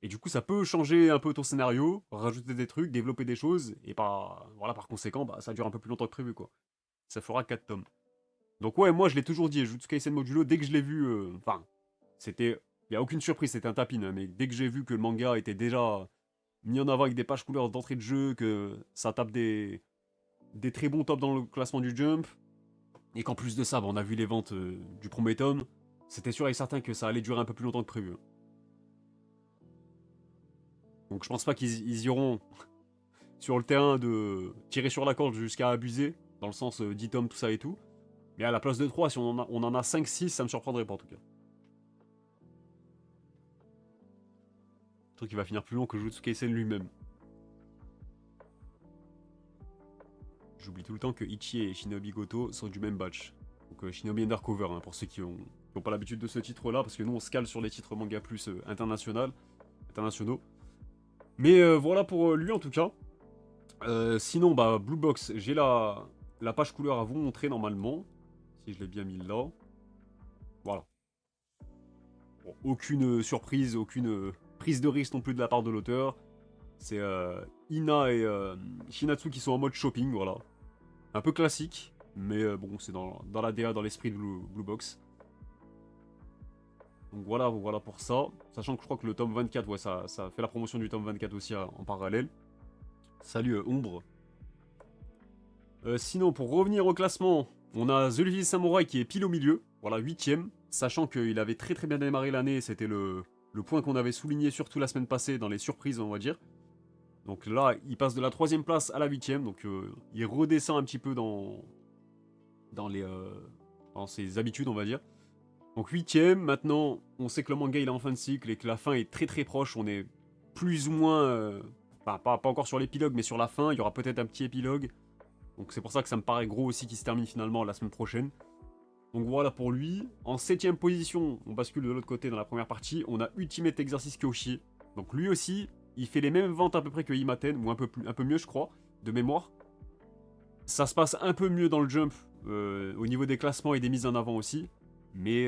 Et du coup, ça peut changer un peu ton scénario, rajouter des trucs, développer des choses, et voilà, par conséquent, bah, ça dure un peu plus longtemps que prévu, quoi. Ça fera 4 tomes. Donc ouais, moi je l'ai toujours dit, Jujutsu Kaisen Modulo, dès que je l'ai vu, enfin, c'était, il y a aucune surprise, c'était un tapin, hein, mais dès que j'ai vu que le manga était déjà mis en avant avec des pages couleurs d'entrée de jeu, que ça tape des très bons tops dans le classement du Jump, et qu'en plus de ça, bah, on a vu les ventes du premier tome, c'était sûr et certain que ça allait durer un peu plus longtemps que prévu, hein. Donc je pense pas qu'ils iront sur le terrain de tirer sur la corde jusqu'à abuser, dans le sens 10 tomes, tout ça et tout. Mais à la place de 3, si on en a 5-6, ça me surprendrait pas en tout cas. Le truc qui va finir plus long que Jujutsu Kaisen lui-même. J'oublie tout le temps que Ichi et Shinobi Goto sont du même batch. Donc Shinobi Undercover, hein, pour ceux qui ont pas l'habitude de ce titre-là, parce que nous on se cale sur les titres manga plus internationaux. Mais voilà pour lui en tout cas. Sinon, bah, Blue Box, j'ai la page couleur à vous montrer normalement. Si je l'ai bien mis là. Voilà. Bon, aucune surprise, aucune prise de risque non plus de la part de l'auteur. C'est Ina et Shinatsu qui sont en mode shopping, voilà. Un peu classique, mais bon, c'est dans la DA, dans l'esprit de Blue Box. Donc voilà pour ça. Sachant que je crois que le tome 24, ouais, ça fait la promotion du tome 24 aussi en parallèle. Salut Ombre. Sinon, pour revenir au classement, on a The Little Samurai qui est pile au milieu, voilà, 8ème, sachant qu'il avait très très bien démarré l'année, c'était le point qu'on avait souligné surtout la semaine passée dans les surprises, on va dire. Donc là, il passe de la 3ème place à la 8ème, donc il redescend un petit peu dans ses habitudes, on va dire. Donc 8ème, maintenant, on sait que le manga il est en fin de cycle et que la fin est très très proche, on est plus ou moins, pas encore sur l'épilogue, mais sur la fin, il y aura peut-être un petit épilogue. Donc c'est pour ça que ça me paraît gros aussi qu'il se termine finalement la semaine prochaine. Donc voilà pour lui. En 7ème position, on bascule de l'autre côté dans la première partie, on a Ultimate Exercice Kyoshi. Donc lui aussi, il fait les mêmes ventes à peu près que Imaten, ou un peu mieux je crois, de mémoire. Ça se passe un peu mieux dans le jump, au niveau des classements et des mises en avant aussi. Mais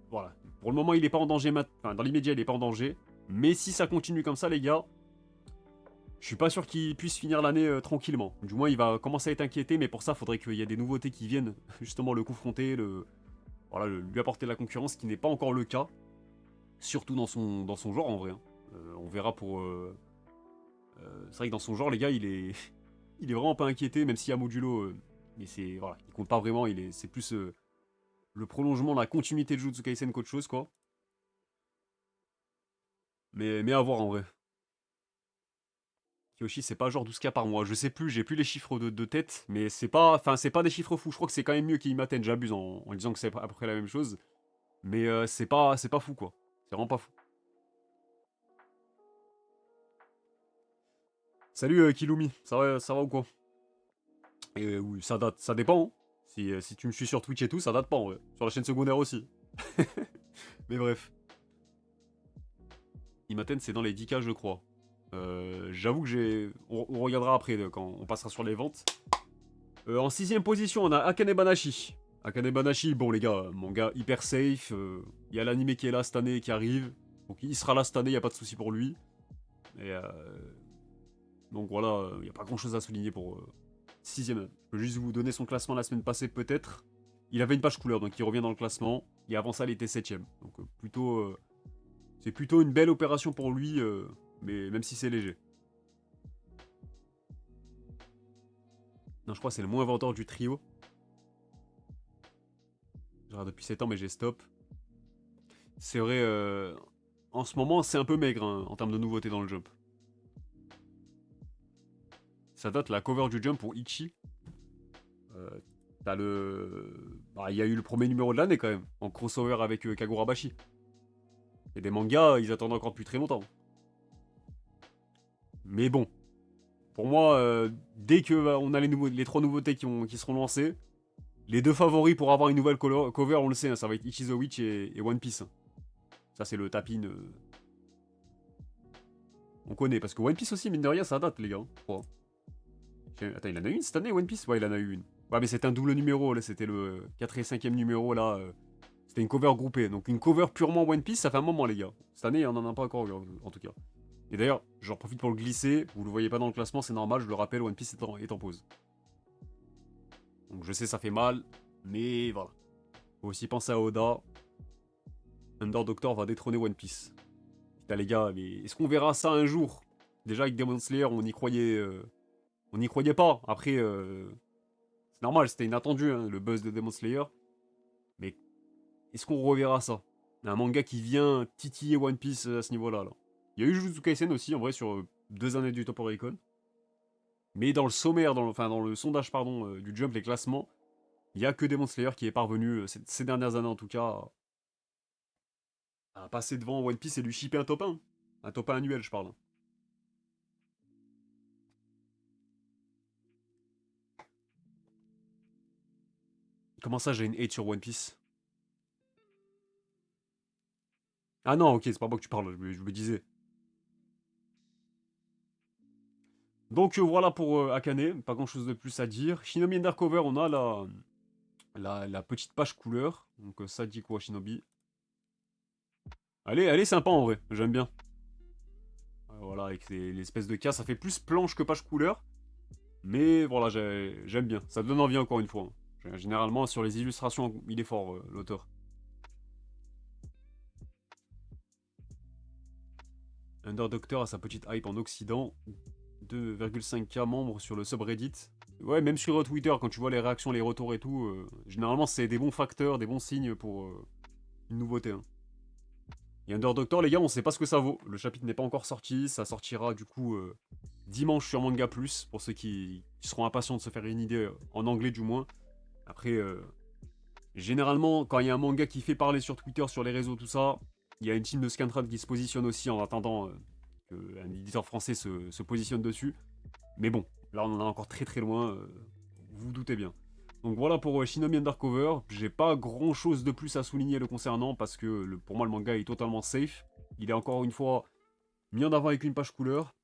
voilà, pour le moment il n'est pas en danger, enfin dans l'immédiat il n'est pas en danger. Mais si ça continue comme ça les gars, je suis pas sûr qu'il puisse finir l'année tranquillement. Du moins, il va commencer à être inquiété, mais pour ça, il faudrait qu'il y ait des nouveautés qui viennent justement le confronter, lui apporter de la concurrence, ce qui n'est pas encore le cas. Surtout dans son genre en vrai, hein. On verra pour. C'est vrai que dans son genre, les gars, il est, il est vraiment pas inquiété, même s'il y a Modulo. Mais voilà, il compte pas vraiment. C'est plus le prolongement, la continuité de Jujutsu Kaisen qu'autre chose, quoi. Mais à voir en vrai. Kyoshi, c'est pas genre 12K par mois. Je sais plus, j'ai plus les chiffres de tête, mais c'est pas des chiffres fous. Je crois que c'est quand même mieux qu'Imaten. J'abuse en disant que c'est à peu près la même chose. Mais c'est pas fou, quoi. C'est vraiment pas fou. Salut Kilumi, ça va ou quoi? Et oui, ça dépend, hein. Si tu me suis sur Twitch et tout, ça date pas, ouais. Sur la chaîne secondaire aussi. Mais bref. Imaten, c'est dans les 10K, je crois. J'avoue que on regardera après quand on passera sur les ventes. En 6ème position, on a Akane Banashi. Akane Banashi, bon les gars, manga hyper safe. Il y a l'anime qui est là cette année qui arrive. Donc il sera là cette année, il n'y a pas de souci pour lui. Et donc voilà, il n'y a pas grand chose à souligner pour 6ème. Je peux juste vous donner son classement la semaine passée peut-être. Il avait une page couleur, donc il revient dans le classement. Et avant ça, il était 7ème. Donc c'est plutôt une belle opération pour lui, mais même si c'est léger. Non, je crois que c'est le moins vendeur du trio. Je regarde depuis 7 ans, mais j'ai stop. C'est vrai, en ce moment, c'est un peu maigre hein, en termes de nouveautés dans le jump. Ça date la cover du jump pour Ichi. T'as bah, il y a eu le premier numéro de l'année quand même, en crossover avec Kagurabashi. Et des mangas, ils attendent encore depuis très longtemps. Mais bon, pour moi, dès que on a les 3 nouveautés qui seront lancées, les 2 favoris pour avoir une nouvelle cover, on le sait, hein, ça va être Ichizo Witch et One Piece. Ça, c'est le tapin. On connaît, parce que One Piece aussi, mine de rien, ça date, les gars. Oh. Attends, il en a eu une cette année, One Piece? Ouais, il en a eu une. Ouais, mais c'était un double numéro, là, c'était le 4 et 5e numéro, là. C'était une cover groupée. Donc une cover purement One Piece, ça fait un moment, les gars. Cette année, on en a pas encore eu, en tout cas. Et d'ailleurs, j'en profite pour le glisser. Vous le voyez pas dans le classement, c'est normal, je le rappelle, One Piece est en pause. Donc je sais, ça fait mal, mais voilà. Faut aussi penser à Oda. Under Doctor va détrôner One Piece. Putain, les gars, mais est-ce qu'on verra ça un jour? Déjà, avec Demon Slayer, on n'y croyait pas. Après, c'est normal, c'était inattendu, hein, le buzz de Demon Slayer. Mais est-ce qu'on reverra ça? Un manga qui vient titiller One Piece à ce niveau-là. Là. Il y a eu Jujutsu Kaisen aussi, en vrai, sur 2 années du Top Oricon. Mais dans le sommaire, dans le sondage pardon, du Jump, les classements, il n'y a que Demon Slayer qui est parvenu, ces dernières années en tout cas, à passer devant One Piece et lui shipper un top 1. Un top 1 annuel, je parle. Comment ça, j'ai une hate sur One Piece? Ah non, ok, c'est pas moi que tu parles, je me disais. Donc voilà pour Akane, pas grand chose de plus à dire. Shinobi Undercover, on a la petite page couleur. Donc ça dit quoi, Shinobi? Elle est sympa en vrai, j'aime bien. Voilà, avec l'espèce de cas, ça fait plus planche que page couleur. Mais voilà, j'aime bien. Ça donne envie encore une fois. Généralement, sur les illustrations, il est fort, l'auteur. Under Doctor a sa petite hype en Occident. 2,5K membres sur le subreddit. Ouais, même sur Twitter, quand tu vois les réactions, les retours et tout, généralement c'est des bons facteurs, des bons signes pour une nouveauté. Hein. Et Under Doctor, les gars, on sait pas ce que ça vaut. Le chapitre n'est pas encore sorti, ça sortira du coup dimanche sur Manga Plus, pour ceux qui seront impatients de se faire une idée, en anglais du moins. Après, généralement, quand il y a un manga qui fait parler sur Twitter, sur les réseaux, tout ça, il y a une team de Scantrad qui se positionne aussi en attendant qu'un éditeur français se positionne dessus. Mais bon, là on en est encore très très loin, vous vous doutez bien. Donc voilà pour Shinobi Undercover, j'ai pas grand chose de plus à souligner le concernant parce que pour moi le manga est totalement safe. Il est encore une fois mis en avant avec une page couleur,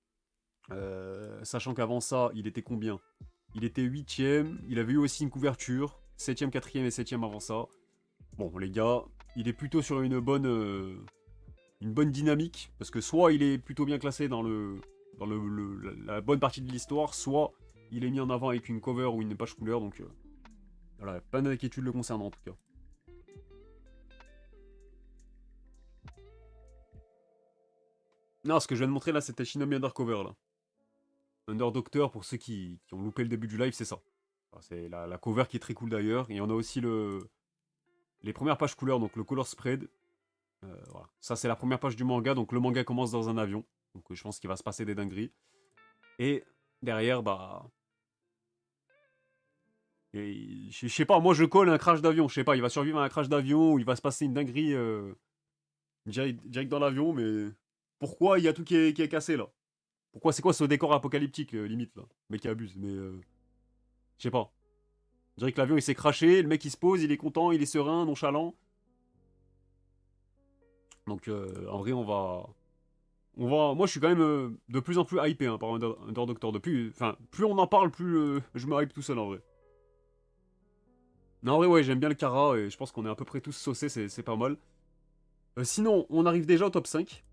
sachant qu'avant ça il était combien? Il était 8ème, il avait eu aussi une couverture, 7ème, 4ème et 7ème avant ça. Bon les gars, il est plutôt sur une bonne dynamique, parce que soit il est plutôt bien classé dans la bonne partie de l'histoire, soit il est mis en avant avec une cover ou une page couleur, donc voilà, pas d'inquiétude le concernant en tout cas. Non, ce que je viens de montrer là, c'était Shinobi Undercover là. Under Doctor, pour ceux qui ont loupé le début du live, c'est ça. C'est la cover qui est très cool d'ailleurs, et on a aussi les premières pages couleurs, donc le color spread. Voilà. Ça, c'est la première page du manga, donc le manga commence dans un avion, donc je pense qu'il va se passer des dingueries. Et derrière, bah, et je sais pas, moi je colle un crash d'avion, je sais pas, il va survivre à un crash d'avion ou il va se passer une dinguerie direct dans l'avion, mais pourquoi il y a tout qui est cassé là? Pourquoi c'est quoi ce décor apocalyptique limite là? Le mec qui abuse, mais je sais pas. Je dirais que l'avion il s'est crashé, le mec il se pose, il est content, il est serein, nonchalant. Donc en vrai moi je suis quand même de plus en plus hypé hein, par Under Doctor. Enfin, plus on en parle, plus je me hype tout seul en vrai. Non, en vrai, ouais, j'aime bien le Kara et je pense qu'on est à peu près tous saucés, c'est pas mal. Sinon, on arrive déjà au top 5.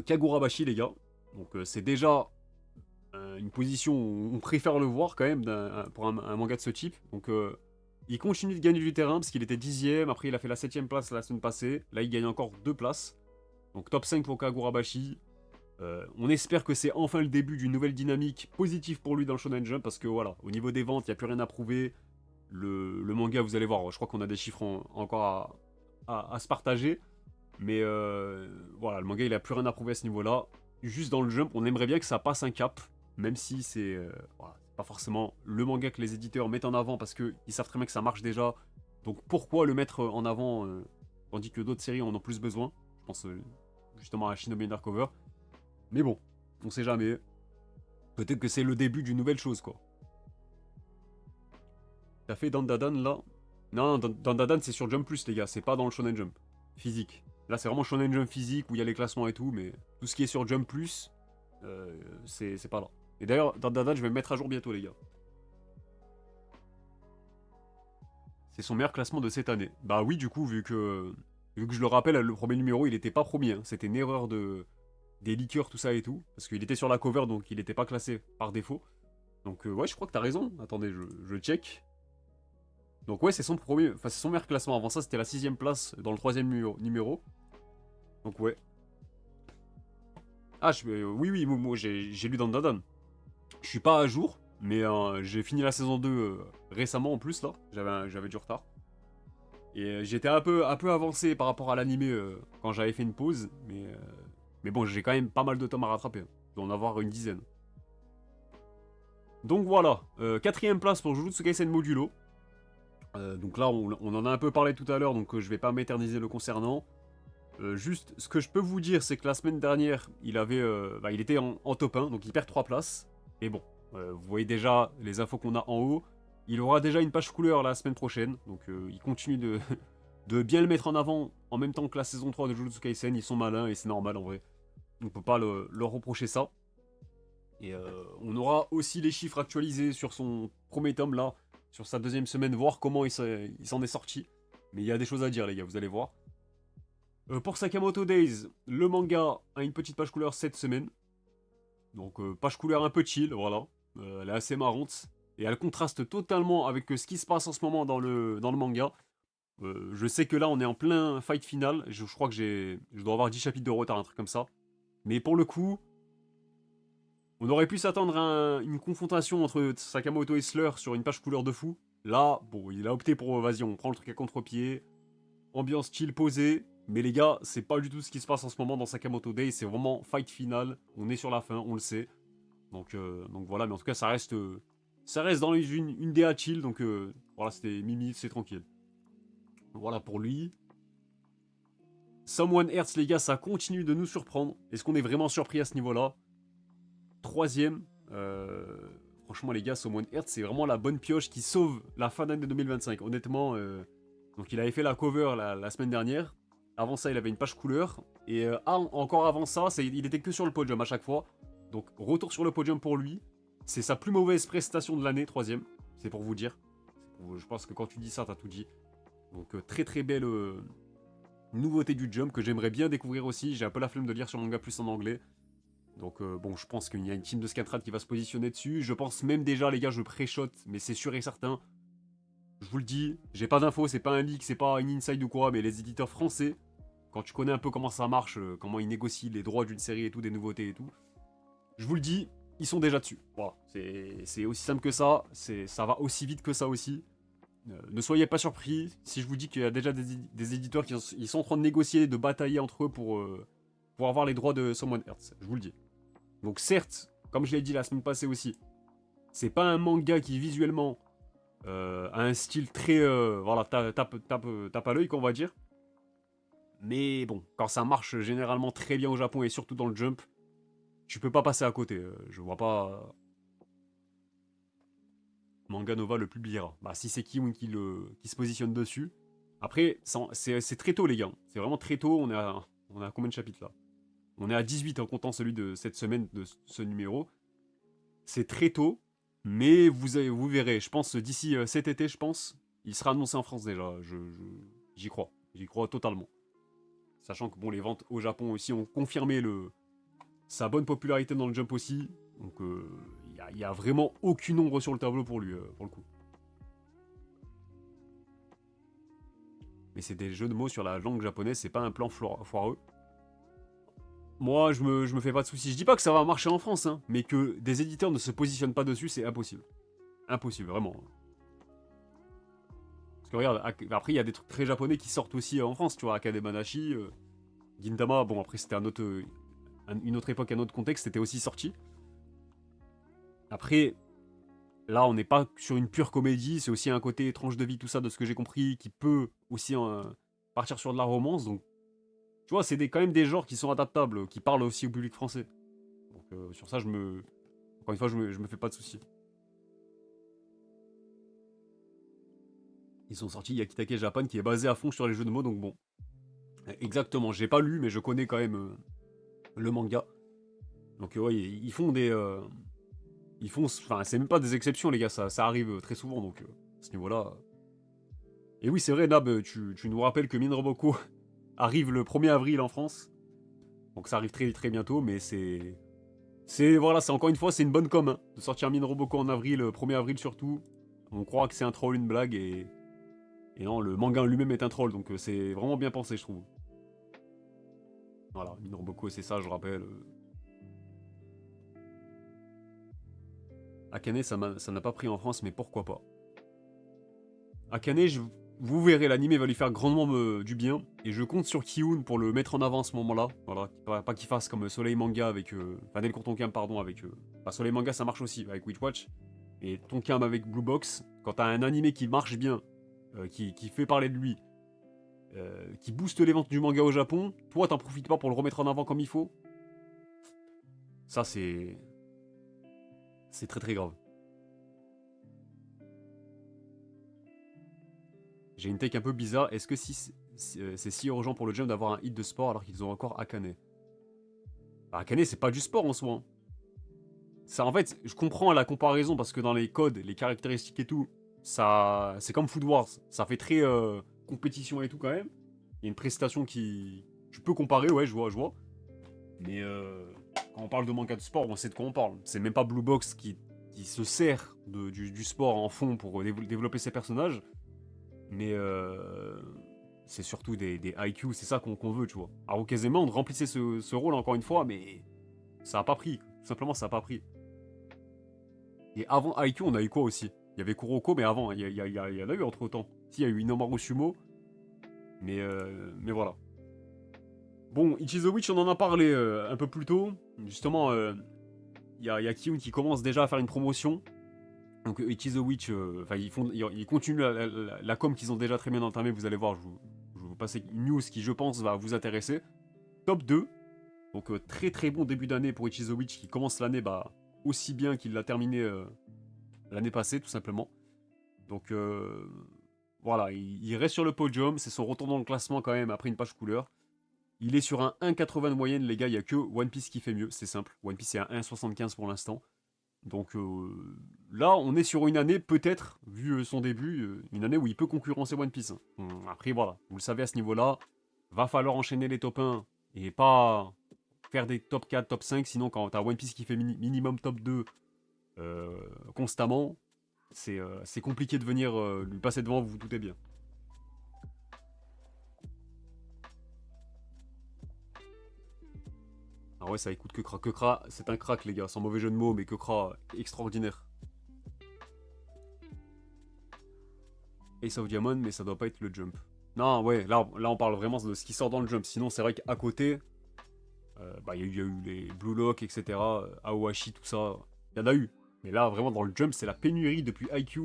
Kagurabashi, les gars. Donc, c'est déjà une position où on préfère le voir quand même pour un manga de ce type. Donc, il continue de gagner du terrain parce qu'il était 10ème. Après, il a fait la 7ème place la semaine passée. Là, il gagne encore 2 places. Donc, top 5 pour Kagurabashi. On espère que c'est enfin le début d'une nouvelle dynamique positive pour lui dans le Shonen Jump parce que voilà, au niveau des ventes, il n'y a plus rien à prouver. Le manga, vous allez voir, je crois qu'on a des chiffres encore à se partager. Mais voilà, le manga, il a plus rien à prouver à ce niveau-là. Juste dans le jump, on aimerait bien que ça passe un cap. Même si c'est pas forcément le manga que les éditeurs mettent en avant parce qu'ils savent très bien que ça marche déjà. Donc pourquoi le mettre en avant tandis que d'autres séries en ont plus besoin. Je pense justement à Shinobi Undercover. Mais bon, on sait jamais. Peut-être que c'est le début d'une nouvelle chose, quoi. T'as fait Dandadan là? Non, Dandadan c'est sur Jump Plus, les gars, c'est pas dans le Shonen Jump. Physique. Là, c'est vraiment Shonen Jump physique où il y a les classements et tout, mais tout ce qui est sur Jump Plus, c'est pas là. Et d'ailleurs, Dandadan, je vais me mettre à jour bientôt, les gars. C'est son meilleur classement de cette année. Bah oui, du coup, vu que je le rappelle, le premier numéro, il était pas premier. Hein. C'était une erreur des leakers, tout ça et tout. Parce qu'il était sur la cover, donc il était pas classé par défaut. Donc ouais, je crois que t'as raison. Attendez, je check. Donc ouais, c'est son premier, enfin c'est son meilleur classement. Avant ça, c'était la 6ème place dans le 3ème numéro. Donc ouais. Ah, oui, oui, moi j'ai lu Dandadan. Je suis pas à jour, mais j'ai fini la saison 2 récemment en plus là. J'avais du retard. Et j'étais un peu avancé par rapport à l'animé quand j'avais fait une pause, mais bon, j'ai quand même pas mal de tomes à rattraper. Je dois en avoir une dizaine. Donc voilà, 4ème place pour Jujutsu Kaisen Modulo. Donc là, on en a un peu parlé tout à l'heure, donc je vais pas m'éterniser le concernant. Juste, ce que je peux vous dire, c'est que la semaine dernière, il était en top 1, donc il perd 3 places. Et bon, vous voyez déjà les infos qu'on a en haut. Il aura déjà une page couleur la semaine prochaine, donc il continue de bien le mettre en avant en même temps que la saison 3 de Jujutsu Kaisen. Ils sont malins et c'est normal en vrai. On peut pas leur reprocher ça. Et on aura aussi les chiffres actualisés sur son premier tome là, sur sa 2ème semaine, voir comment il s'en est sorti. Mais il y a des choses à dire les gars, vous allez voir. Pour Sakamoto Days, le manga a une petite page couleur cette semaine. Donc page couleur un peu chill, voilà. Elle est assez marrante. Et elle contraste totalement avec ce qui se passe en ce moment dans le manga. Je sais que là on est en plein fight final. Je crois que je dois avoir 10 chapitres de retard, un truc comme ça. Mais pour le coup, on aurait pu s'attendre à une confrontation entre Sakamoto et Slur sur une page couleur de fou. Là, bon, il a opté pour vas-y, on prend le truc à contre-pied. Ambiance chill posée. Mais les gars, c'est pas du tout ce qui se passe en ce moment dans Sakamoto Day. C'est vraiment fight final. On est sur la fin, on le sait. Donc voilà, mais en tout cas, ça reste dans une DA chill. Donc voilà, c'était Mimi, c'est tranquille. Voilà pour lui. Someone Hertz, les gars, ça continue de nous surprendre. Est-ce qu'on est vraiment surpris à ce niveau-là? 3ème. Franchement, les gars, Someone Hertz, c'est vraiment la bonne pioche qui sauve la fin d'année 2025. Honnêtement, donc il avait fait la cover la semaine dernière. Avant ça, il avait une page couleur. Et encore avant ça, il était que sur le podium à chaque fois. Donc retour sur le podium pour lui. C'est sa plus mauvaise prestation de l'année, 3ème. C'est pour vous dire. Je pense que quand tu dis ça, t'as tout dit. Donc très très belle nouveauté du Jump que j'aimerais bien découvrir aussi. J'ai un peu la flemme de lire sur Manga Plus en anglais. Donc bon, je pense qu'il y a une team de Scantrad qui va se positionner dessus. Je pense même déjà, les gars, je pré-shot, mais c'est sûr et certain. Je vous le dis, j'ai pas d'infos, c'est pas un leak, c'est pas une inside ou quoi, mais les éditeurs français, quand tu connais un peu comment ça marche, comment ils négocient les droits d'une série et tout, des nouveautés et tout, je vous le dis, ils sont déjà dessus. Voilà, c'est aussi simple que ça, ça va aussi vite que ça aussi. Ne soyez pas surpris si je vous dis qu'il y a déjà des éditeurs qui sont en train de négocier, de batailler entre eux pour avoir les droits de Someone Hertz, je vous le dis. Donc certes, comme je l'ai dit la semaine passée aussi, c'est pas un manga qui visuellement a un style très voilà, tape à l'œil qu'on va dire. Mais bon, quand ça marche généralement très bien au Japon et surtout dans le Jump, tu peux pas passer à côté. Je vois pas Manga Nova le publiera. Bah si c'est Kiwin qui se positionne dessus. Après, c'est très tôt les gars. C'est vraiment très tôt. On est à combien de chapitres là? On est à 18 en comptant celui de cette semaine, de ce numéro. C'est très tôt, mais vous verrez. Je pense d'ici cet été, je pense, il sera annoncé en France déjà. J'y crois. J'y crois totalement. Sachant que bon, les ventes au Japon aussi ont confirmé sa bonne popularité dans le Jump aussi. Donc il y a vraiment aucune ombre sur le tableau pour lui, pour le coup. Mais c'est des jeux de mots sur la langue japonaise, c'est pas un plan foireux. Moi, je me fais pas de soucis. Je dis pas que ça va marcher en France, hein, mais que des éditeurs ne se positionnent pas dessus, c'est impossible. Impossible, vraiment. Parce que regarde, après, il y a des trucs très japonais qui sortent aussi en France, tu vois, Akademanashi, Gintama, bon, après, c'était une autre époque, un autre contexte, c'était aussi sorti. Après, Là, on n'est pas sur une pure comédie, c'est aussi un côté étrange de vie, tout ça, de ce que j'ai compris, qui peut aussi partir sur de la romance. Donc, tu vois, c'est quand même des genres qui sont adaptables, qui parlent aussi au public français. Donc, sur ça, encore une fois, je me fais pas de soucis. Ils sont sortis Yakitake Japan, qui est basé à fond sur les jeux de mots, donc bon. Exactement, j'ai pas lu, mais je connais quand même le manga. Donc, ouais, ils font des. Enfin, c'est même pas des exceptions, les gars, ça arrive très souvent, donc à ce niveau-là. Et oui, c'est vrai, Nab, tu nous rappelles que Minroboko arrive le 1er avril en France. Donc ça arrive très très bientôt, mais voilà, c'est encore une fois, c'est une bonne com, hein, de sortir Minroboko en avril, 1er avril surtout. On croit que c'est un troll, une blague, et non, le manga lui-même est un troll, donc c'est vraiment bien pensé, je trouve. Voilà, Minroboko, c'est ça, je rappelle. Akane, ça n'a pas pris en France, mais pourquoi pas. Akane, vous verrez, l'anime va lui faire grandement du bien. Et je compte sur Kiun pour le mettre en avant à ce moment-là. Voilà, pas qu'il fasse comme Soleil Manga avec. Enfin, Delcourt Tonkam, pardon, avec. Enfin, Soleil Manga, ça marche aussi avec Witch Watch. Et Tonkam avec Blue Box. Quand t'as un animé qui marche bien, qui fait parler de lui, qui booste les ventes du manga au Japon, toi, t'en profites pas pour le remettre en avant comme il faut. Ça, c'est. C'est très très grave. J'ai une take un peu bizarre. Est-ce que c'est si urgent pour le Jump d'avoir un hit de sport alors qu'ils ont encore Akane? Bah, Akane, c'est pas du sport en soi, hein. Ça, en fait, je comprends la comparaison parce que dans les codes, les caractéristiques et tout, ça, c'est comme Food Wars. Ça fait très compétition et tout quand même. Il y a une prestation qui. Tu peux comparer, ouais, je vois. Mais quand on parle de manga de sport, on sait de quoi on parle. C'est même pas Blue Box qui se sert du sport en fond pour développer ses personnages. Mais c'est surtout des IQ, c'est ça qu'on veut, tu vois. Alors Kazema, on remplissait ce rôle encore une fois, mais ça a pas pris. Tout simplement, ça a pas pris. Et avant IQ, on a eu quoi aussi? Il y avait Kuroko, mais avant, il y en a eu entre temps. Si, il y a eu Inomaru Sumo, mais voilà. Bon, Ichizo Witch, on en a parlé un peu plus tôt. Justement, il y a Kiun qui commence déjà à faire une promotion. Donc Ichizo Witch, ils continuent la com qu'ils ont déjà très bien entamée. Vous allez voir, je vais vous passer une news qui, je pense, va vous intéresser. Top 2. Donc très très bon début d'année pour Ichizo Witch qui commence l'année aussi bien qu'il l'a terminé l'année passée, tout simplement. Donc voilà, il reste sur le podium. C'est son retour dans le classement quand même après une page couleur. Il est sur un 1,80 de moyenne, les gars. Il n'y a que One Piece qui fait mieux, c'est simple. One Piece est à 1,75 pour l'instant. Donc là, on est sur une année, peut-être, vu son début, une année où il peut concurrencer One Piece. Après, voilà, vous le savez à ce niveau-là, va falloir enchaîner les top 1 et pas faire des top 4, top 5, sinon quand t'as One Piece qui fait minimum top 2 constamment, c'est compliqué de venir lui passer devant, vous vous doutez bien. Ah ouais, ça écoute que Kra. Que Kra, c'est un crack, les gars, sans mauvais jeu de mots, mais que Kra, extraordinaire. Ace of Diamond, mais ça doit pas être le jump. Non, ouais, là on parle vraiment de ce qui sort dans le jump. Sinon, c'est vrai qu'à côté, il y a eu les Blue Lock, etc., Aohashi, tout ça. Il y en a eu. Mais là, vraiment, dans le jump, c'est la pénurie depuis IQ.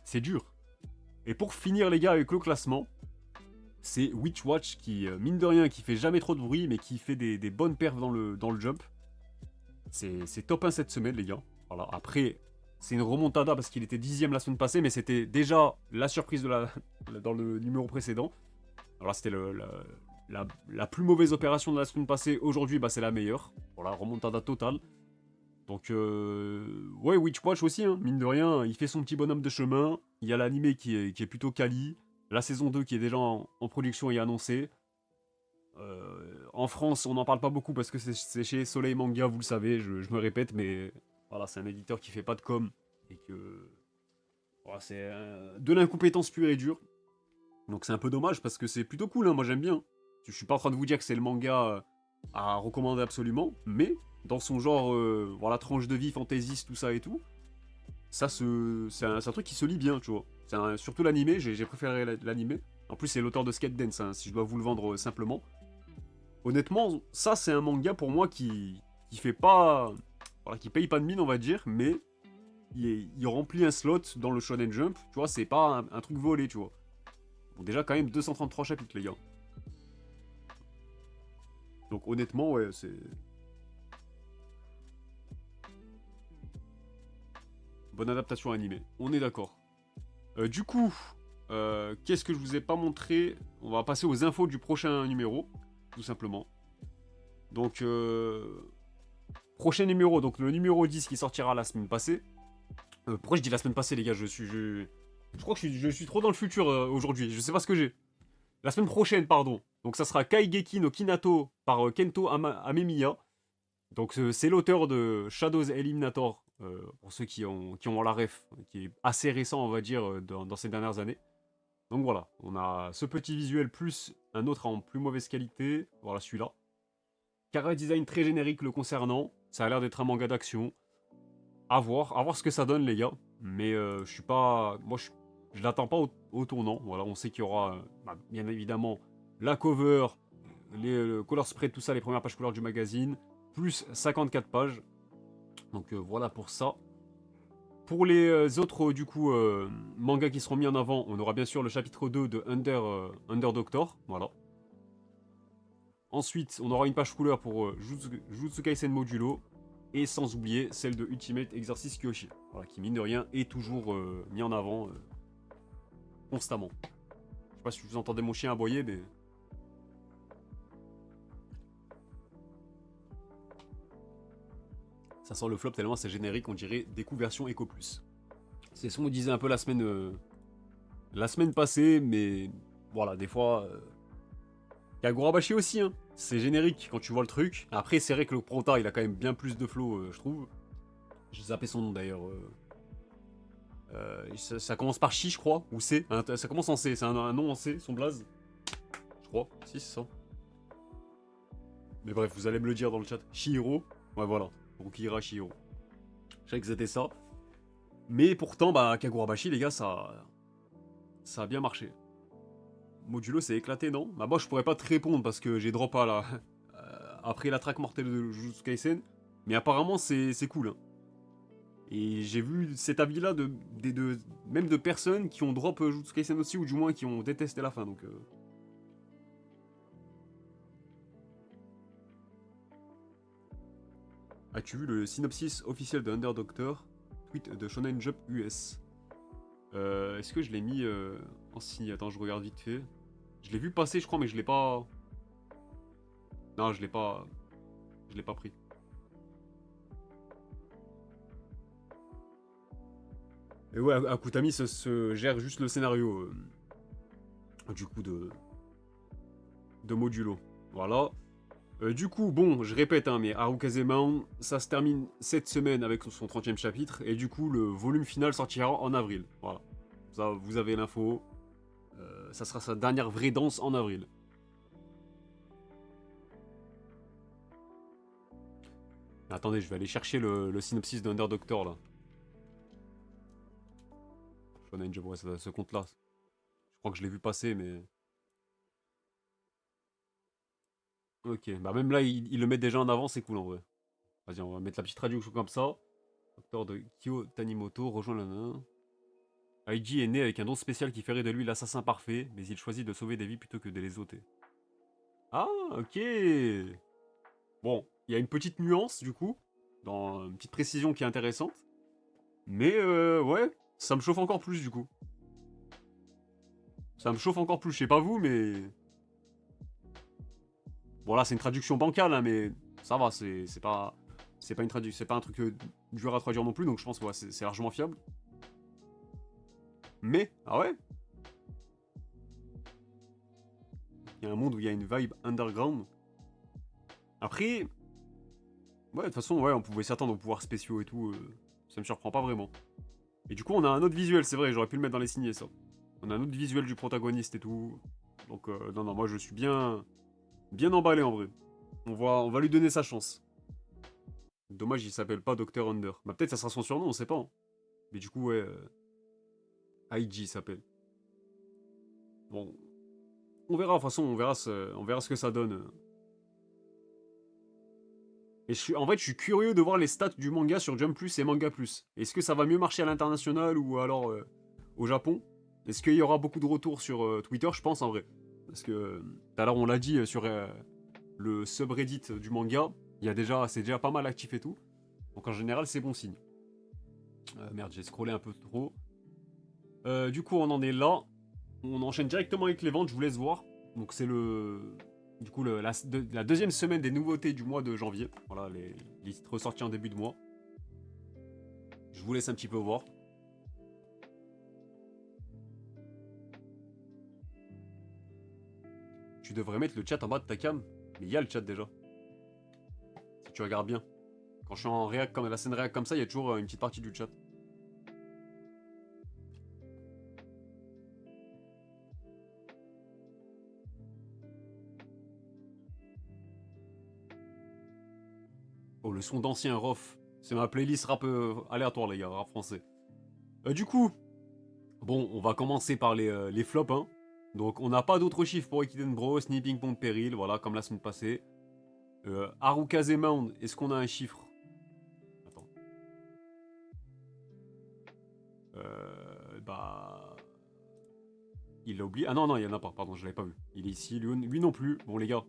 C'est dur. Et pour finir, les gars, avec le classement, c'est Witch Watch qui, mine de rien, qui fait jamais trop de bruit, mais qui fait des bonnes perfs dans le jump. C'est top 1 cette semaine, les gars. Voilà, après, c'est une remontada parce qu'il était 10ème la semaine passée, mais c'était déjà la surprise dans le numéro précédent. Alors là, c'était la plus mauvaise opération de la semaine passée. Aujourd'hui, c'est la meilleure. Voilà, remontada totale. Donc, ouais, Witch Watch aussi, hein, mine de rien, il fait son petit bonhomme de chemin. Il y a l'animé qui est plutôt quali. La saison 2 qui est déjà en production et annoncée. En France, on n'en parle pas beaucoup parce que c'est chez Soleil Manga, vous le savez, je me répète, mais voilà, c'est un éditeur qui fait pas de com et que voilà, c'est de l'incompétence pure et dure. Donc c'est un peu dommage parce que c'est plutôt cool, hein, moi j'aime bien. Je suis pas en train de vous dire que c'est le manga à recommander absolument, mais dans son genre, voilà, tranche de vie, fantaisiste, tout ça et tout, ça c'est un truc qui se lit bien, tu vois. Surtout l'animé, j'ai préféré l'animé. En plus, c'est l'auteur de Skate Dance, hein, si je dois vous le vendre simplement. Honnêtement, ça c'est un manga pour moi qui fait pas, voilà, qui paye pas de mine, on va dire, mais il remplit un slot dans le Shonen Jump, tu vois, c'est pas un truc volé, tu vois. Bon, déjà, quand même, 233 chapitres, les gars. Donc, honnêtement, ouais, c'est... Bonne adaptation animée. On est d'accord. Du coup, qu'est-ce que je vous ai pas montré? On va passer aux infos du prochain numéro, tout simplement. Donc, prochain numéro, donc le numéro 10 qui sortira la semaine passée. Pourquoi je dis la semaine passée, les gars? Je crois que je suis trop dans le futur aujourd'hui. Je sais pas ce que j'ai. La semaine prochaine, pardon. Donc, ça sera Kaigeki no Kinato par Kento Amemiya. Donc, c'est l'auteur de Shadows Eliminator, pour ceux qui ont la ref, qui est assez récent, on va dire, dans ces dernières années. Donc voilà, on a ce petit visuel plus un autre en plus mauvaise qualité. Voilà celui-là. Cara design très générique le concernant. Ça a l'air d'être un manga d'action. À voir ce que ça donne, les gars. Mais je suis pas. Moi, je l'attends pas au tournant. Voilà, on sait qu'il y aura, bien évidemment, la cover, le color spread, tout ça, les premières pages couleurs du magazine, plus 54 pages. Donc voilà pour ça. Pour les autres, du coup, mangas qui seront mis en avant, on aura bien sûr le chapitre 2 de Under Doctor. Voilà. Ensuite, on aura une page couleur pour Jujutsu Kaisen Modulo. Et sans oublier celle de Ultimate Exercise Kyoshi. Voilà, qui, mine de rien, est toujours mis en avant constamment. Je sais pas si vous entendez mon chien aboyer, mais... Ça sent le flop tellement c'est générique, on dirait Découversion Eco Plus. C'est ce qu'on disait un peu la semaine passée, mais voilà, des fois... Kagurabashi aussi, hein. C'est générique quand tu vois le truc. Après, c'est vrai que le prota, il a quand même bien plus de flow, je trouve. J'ai zappé son nom d'ailleurs. Ça commence par Chi, je crois, ou C. Ça commence en C, c'est un nom en C, son blaze. Je crois, si, c'est ça. Mais bref, vous allez me le dire dans le chat. Shihiro, ouais, voilà. Rukihira Shihiro. Je savais que c'était ça. Mais pourtant, bah, Kagurabashi, les gars, ça a bien marché. Modulo s'est éclaté, non? Bah, moi, je pourrais pas te répondre parce que j'ai drop à la. Après la traque mortelle de Jujutsu Kaisen. Mais apparemment, c'est cool, hein. Et j'ai vu cet avis-là même de personnes qui ont drop Jujutsu Kaisen aussi, ou du moins qui ont détesté la fin, donc... As-tu vu le synopsis officiel de Under Doctor? Tweet de Shonen Jump US. Est-ce que je l'ai mis en signe? Attends, je regarde vite fait. Je l'ai vu passer, je crois, mais je l'ai pas... Non, je l'ai pas... Je l'ai pas pris. Et ouais, Akutami se gère juste le scénario, du coup, de Modulo. Voilà. Du coup, bon, je répète, hein, mais Harukazeman, ça se termine cette semaine avec son 30e chapitre, et du coup, le volume final sortira en avril. Voilà. Ça, vous avez l'info. Ça sera sa dernière vraie danse en avril. Attendez, je vais aller chercher le synopsis d'Under Doctor, là. Shonen Jump, ouais, ce compte-là. Je crois que je l'ai vu passer, mais... Ok, bah même là, il le met déjà en avant, c'est cool, en vrai. Vas-y, on va mettre la petite traduction comme ça. Docteur de Kyo Tanimoto rejoint le nain. Aiji est né avec un don spécial qui ferait de lui l'assassin parfait, mais il choisit de sauver des vies plutôt que de les ôter. Ah, ok. Bon, il y a une petite nuance, du coup, dans une petite précision qui est intéressante. Mais ouais, ça me chauffe encore plus, du coup. Ça me chauffe encore plus, je sais pas vous, mais... Bon là, c'est une traduction bancale, hein, mais ça va, c'est pas... C'est pas une traduction, c'est pas un truc dur à traduire non plus, donc je pense que ouais, c'est largement fiable. Mais, ah ouais, il y a un monde où il y a une vibe underground. Après, ouais, de toute façon, ouais, on pouvait s'attendre aux pouvoirs spéciaux et tout, ça me surprend pas vraiment. Et du coup, on a un autre visuel, c'est vrai, j'aurais pu le mettre dans les signés, ça. On a un autre visuel du protagoniste et tout. Donc, non, non, moi je suis bien emballé en vrai. On va lui donner sa chance. Dommage, il s'appelle pas Dr. Under. Bah, peut-être ça sera son surnom, on sait pas, hein. Mais du coup, ouais, IG s'appelle. Bon, on verra, de toute façon, on verra ce que ça donne. Et en fait, je suis curieux de voir les stats du manga sur Jump Plus et Manga Plus. Est-ce que ça va mieux marcher à l'international ou alors au Japon? Est-ce qu'il y aura beaucoup de retours sur Twitter? Je pense en vrai. Parce que tout à l'heure, on l'a dit sur le subreddit du manga, c'est déjà pas mal actif et tout. Donc en général, c'est bon signe. Merde, j'ai scrollé un peu trop. Du coup, on en est là. On enchaîne directement avec les ventes, je vous laisse voir. Donc c'est du coup la deuxième semaine des nouveautés du mois de janvier. Voilà, les titres ressortis en début de mois. Je vous laisse un petit peu voir. Tu devrais mettre le chat en bas de ta cam. Mais il y a le chat déjà. Si tu regardes bien. Quand je suis en réac, comme la scène réac comme ça, il y a toujours une petite partie du chat. Oh, le son d'ancien Rof. C'est ma playlist rap aléatoire, les gars, rap français. Du coup, bon, on va commencer par les flops, hein. Donc, on n'a pas d'autres chiffres pour Ekiden Bros, ni Ping Pong Peril, voilà, comme la semaine passée. Harukaze Mound, est-ce qu'on a un chiffre? Attends. Bah... Il l'a oublié. Ah non, non, il n'y en a pas, pardon, je l'avais pas vu. Il est ici, lui non plus. Bon, les gars,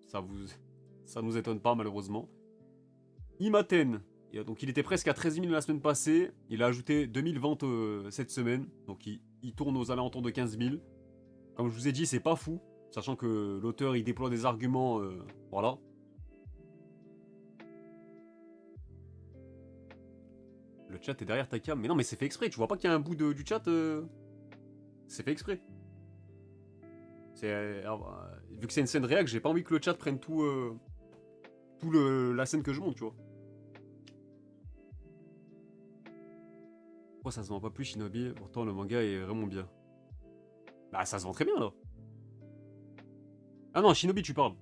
ça nous étonne pas, malheureusement. Imaten, donc il était presque à 13 000 la semaine passée. Il a ajouté 2000 ventes cette semaine. Donc il tourne aux alentours de 15 000. Comme je vous ai dit, c'est pas fou. Sachant que l'auteur il déploie des arguments. Voilà. Le chat est derrière ta cam. Mais non, mais c'est fait exprès. Tu vois pas qu'il y a un bout du chat C'est fait exprès. Vu que c'est une scène réac, j'ai pas envie que le chat prenne tout la scène que je monte, tu vois. Pourquoi ça se vend pas plus Shinobi? Pourtant le manga est vraiment bien. Bah ça se vend très bien là. Ah non, Shinobi tu parles.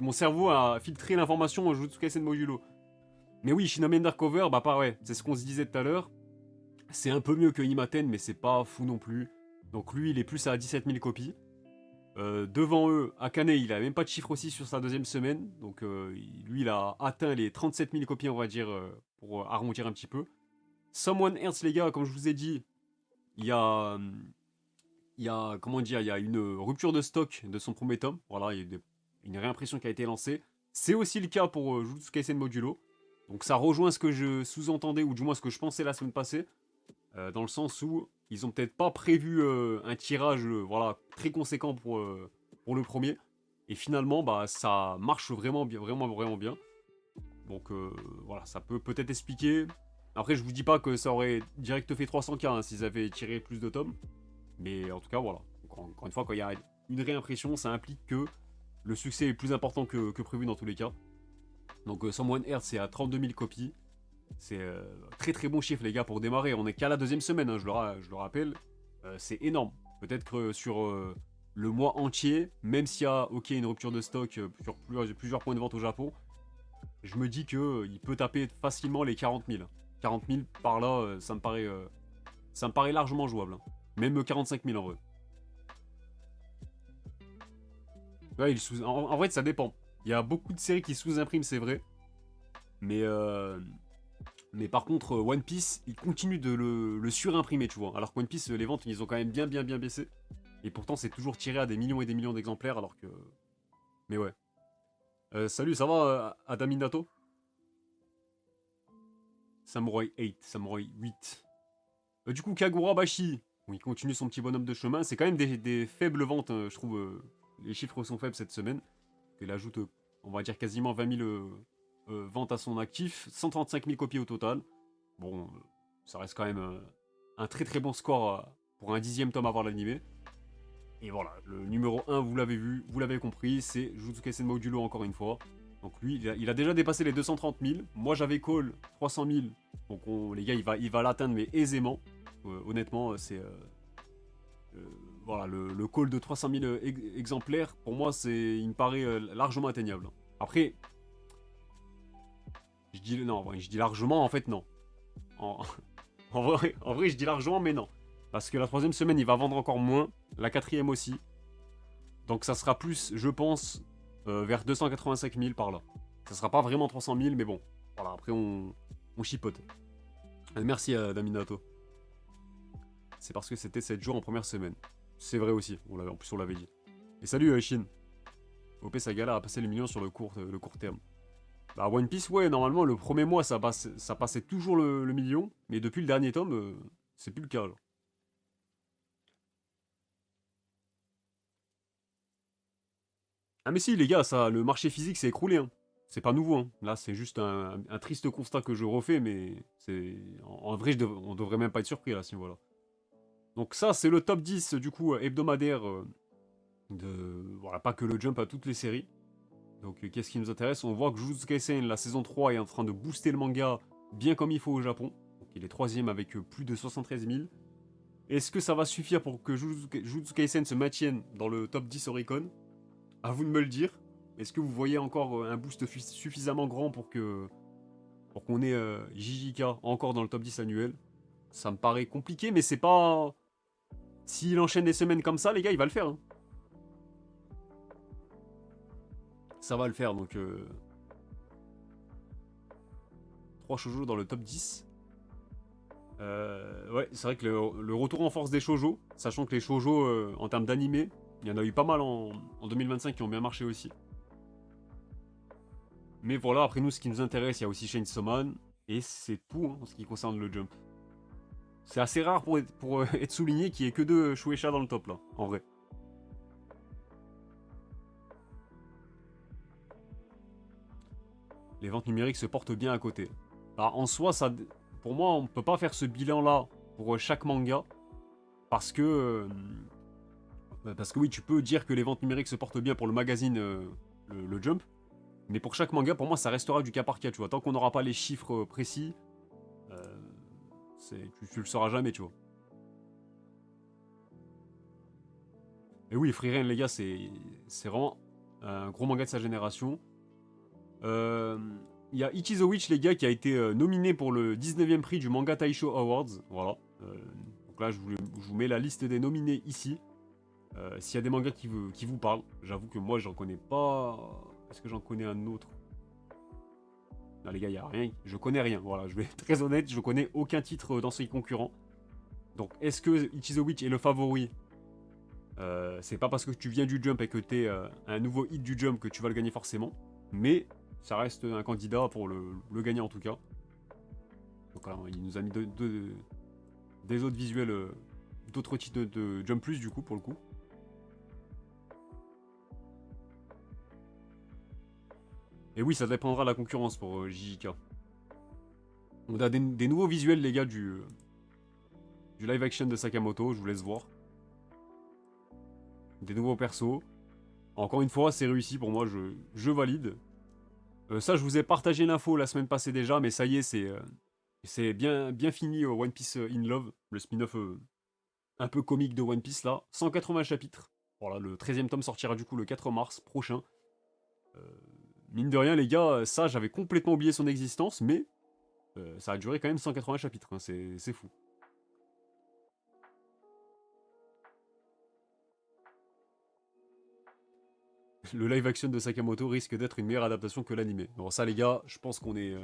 Mon cerveau a filtré l'information au Jujutsu Kaisen Modulo. Mais oui, Shinobi Undercover, bah pas ouais, c'est ce qu'on se disait tout à l'heure. C'est un peu mieux que Imaten, mais c'est pas fou non plus. Donc lui, il est plus à 17 000 copies. Devant eux, Akane, il a même pas de chiffre aussi sur sa deuxième semaine. Donc lui, il a atteint les 37 000 copies, on va dire, pour arrondir un petit peu. Someone Else, les gars, comme je vous ai dit, il y a comment dire, il y a une rupture de stock de son premier tome. Voilà, il y a une réimpression qui a été lancée. C'est aussi le cas pour Jujutsu Kaisen Modulo. Donc ça rejoint ce que je sous-entendais, ou du moins ce que je pensais la semaine passée. Dans le sens où ils ont peut-être pas prévu un tirage voilà, très conséquent pour le premier. Et finalement, bah, ça marche vraiment bien, vraiment bien. Donc voilà, ça peut peut-être expliquer. Après, je vous dis pas que ça aurait direct fait 300K hein, s'ils avaient tiré plus de tomes. Mais en tout cas, voilà. Encore une fois, quand il y a une réimpression, ça implique que le succès est plus important que prévu dans tous les cas. Donc Someone Earth, c'est à 32 000 copies. C'est très très bon chiffre, les gars, pour démarrer. On est qu'à la deuxième semaine, hein, je le rappelle. C'est énorme. Peut-être que sur le mois entier, même s'il y a une rupture de stock sur plusieurs points de vente au Japon, je me dis qu'il peut taper facilement les 40 000. 40 000 par là, ça me paraît largement jouable. Hein. Même 45 000 en vrai. Ouais, en vrai, ça dépend. Il y a beaucoup de séries qui sous-impriment, c'est vrai. Mais par contre, One Piece, il continue de le surimprimer, tu vois. Alors que One Piece, les ventes, ils ont quand même bien baissé. Et pourtant, c'est toujours tiré à des millions et des millions d'exemplaires, alors que... Mais ouais. Salut, ça va, Adaminato? Samurai 8, Samurai 8. Du coup, Kagura Bashi, bon, il continue son petit bonhomme de chemin. C'est quand même des faibles ventes, je trouve. Les chiffres sont faibles cette semaine. Il ajoute, on va dire, quasiment 20 000 ventes à son actif. 135 000 copies au total. Bon, ça reste quand même un très très bon score pour un 10e tome avant l'animé. Et voilà, le numéro 1, vous l'avez vu, vous l'avez compris, c'est Jujutsu Kaisen Modulo encore une fois. Donc lui, il a déjà dépassé les 230 000. Moi, j'avais call 300 000. Donc les gars, il va l'atteindre, mais aisément. Honnêtement, c'est... voilà, le call de 300 000 exemplaires, pour moi, il me paraît largement atteignable. Après, je dis largement, en fait, non. En vrai, je dis largement, mais non. Parce que la troisième semaine, il va vendre encore moins. La quatrième aussi. Donc ça sera plus, je pense, vers 285 000 par là. Ça sera pas vraiment 300 000, mais bon. Voilà, après on chipote. Merci Daminato. C'est parce que c'était 7 jours en première semaine. C'est vrai aussi, en plus on l'avait dit. Et salut Shin. OP ça galère à passer les millions sur le court terme. Bah One Piece, ouais, normalement le premier mois ça passait toujours le million, mais depuis le dernier tome, c'est plus le cas. Genre. Ah mais si les gars, ça, le marché physique s'est écroulé. Hein. C'est pas nouveau. Hein. Là c'est juste un triste constat que je refais, mais c'est en vrai on devrait même pas être surpris là, si voilà. Donc ça c'est le top 10 du coup hebdomadaire voilà, pas que le Jump à toutes les séries. Donc qu'est-ce qui nous intéresse? On voit que Jujutsu Kaisen, la saison 3, est en train de booster le manga bien comme il faut au Japon. Donc il est troisième avec plus de 73 000. Est-ce que ça va suffire pour que Jujutsu Kaisen se maintienne dans le top 10 Oricon? À vous de me le dire. Est-ce que vous voyez encore un boost suffisamment grand pour qu'on ait JJK encore dans le top 10 annuel? Ça me paraît compliqué, mais c'est pas... S'il enchaîne des semaines comme ça, les gars, il va le faire. Hein. Ça va le faire, donc... 3 shoujo dans le top 10. Ouais, c'est vrai que le retour en force des shoujo, sachant que les shoujo, en termes d'animé, il y en a eu pas mal en 2025 qui ont bien marché aussi. Mais voilà, après nous, ce qui nous intéresse, il y a aussi Chainsaw Man, et c'est tout hein, en ce qui concerne le Jump. C'est assez rare pour être souligné qu'il n'y ait que deux Shueisha dans le top, là, en vrai. Les ventes numériques se portent bien à côté. Alors, en soi, ça, pour moi, on peut pas faire ce bilan-là pour chaque manga, parce que oui, tu peux dire que les ventes numériques se portent bien pour le magazine, le Jump, mais pour chaque manga, pour moi, ça restera du cas par cas, tu vois. Tant qu'on n'aura pas les chiffres précis, euh, tu le sauras jamais, tu vois. Et oui, Frieren, les gars, c'est vraiment un gros manga de sa génération. Il y a Ichizo Witch, les gars, qui a été nominé pour le 19e prix du Manga Taisho Awards. Voilà. Donc là, je vous mets la liste des nominés ici. S'il y a des mangas qui vous parlent, j'avoue que moi, j'en connais pas. Est-ce que j'en connais un autre? Non, les gars, il n'y a rien. Je connais rien. Voilà, je vais être très honnête, je connais aucun titre dans ces concurrents. Donc, est-ce que Ichizo Witch est le favori? C'est pas parce que tu viens du Jump et que t'es un nouveau hit du Jump que tu vas le gagner forcément. Mais ça reste un candidat pour le gagner en tout cas. Donc alors, il nous a mis des autres visuels, d'autres titres de Jump Plus du coup pour le coup. Et oui, ça dépendra de la concurrence pour JJK. On a des nouveaux visuels les gars du live action de Sakamoto, je vous laisse voir. Des nouveaux persos. Encore une fois, c'est réussi pour moi, je valide. Ça, je vous ai partagé l'info la semaine passée déjà, mais ça y est, c'est bien fini One Piece in Love, le spin-off un peu comique de One Piece là. 180 chapitres. Voilà, le 13e tome sortira du coup le 4 mars prochain. Mine de rien, les gars, ça, j'avais complètement oublié son existence, mais ça a duré quand même 180 chapitres, hein, c'est fou. Le live action de Sakamoto risque d'être une meilleure adaptation que l'animé. Bon, ça, les gars, je pense qu'on est.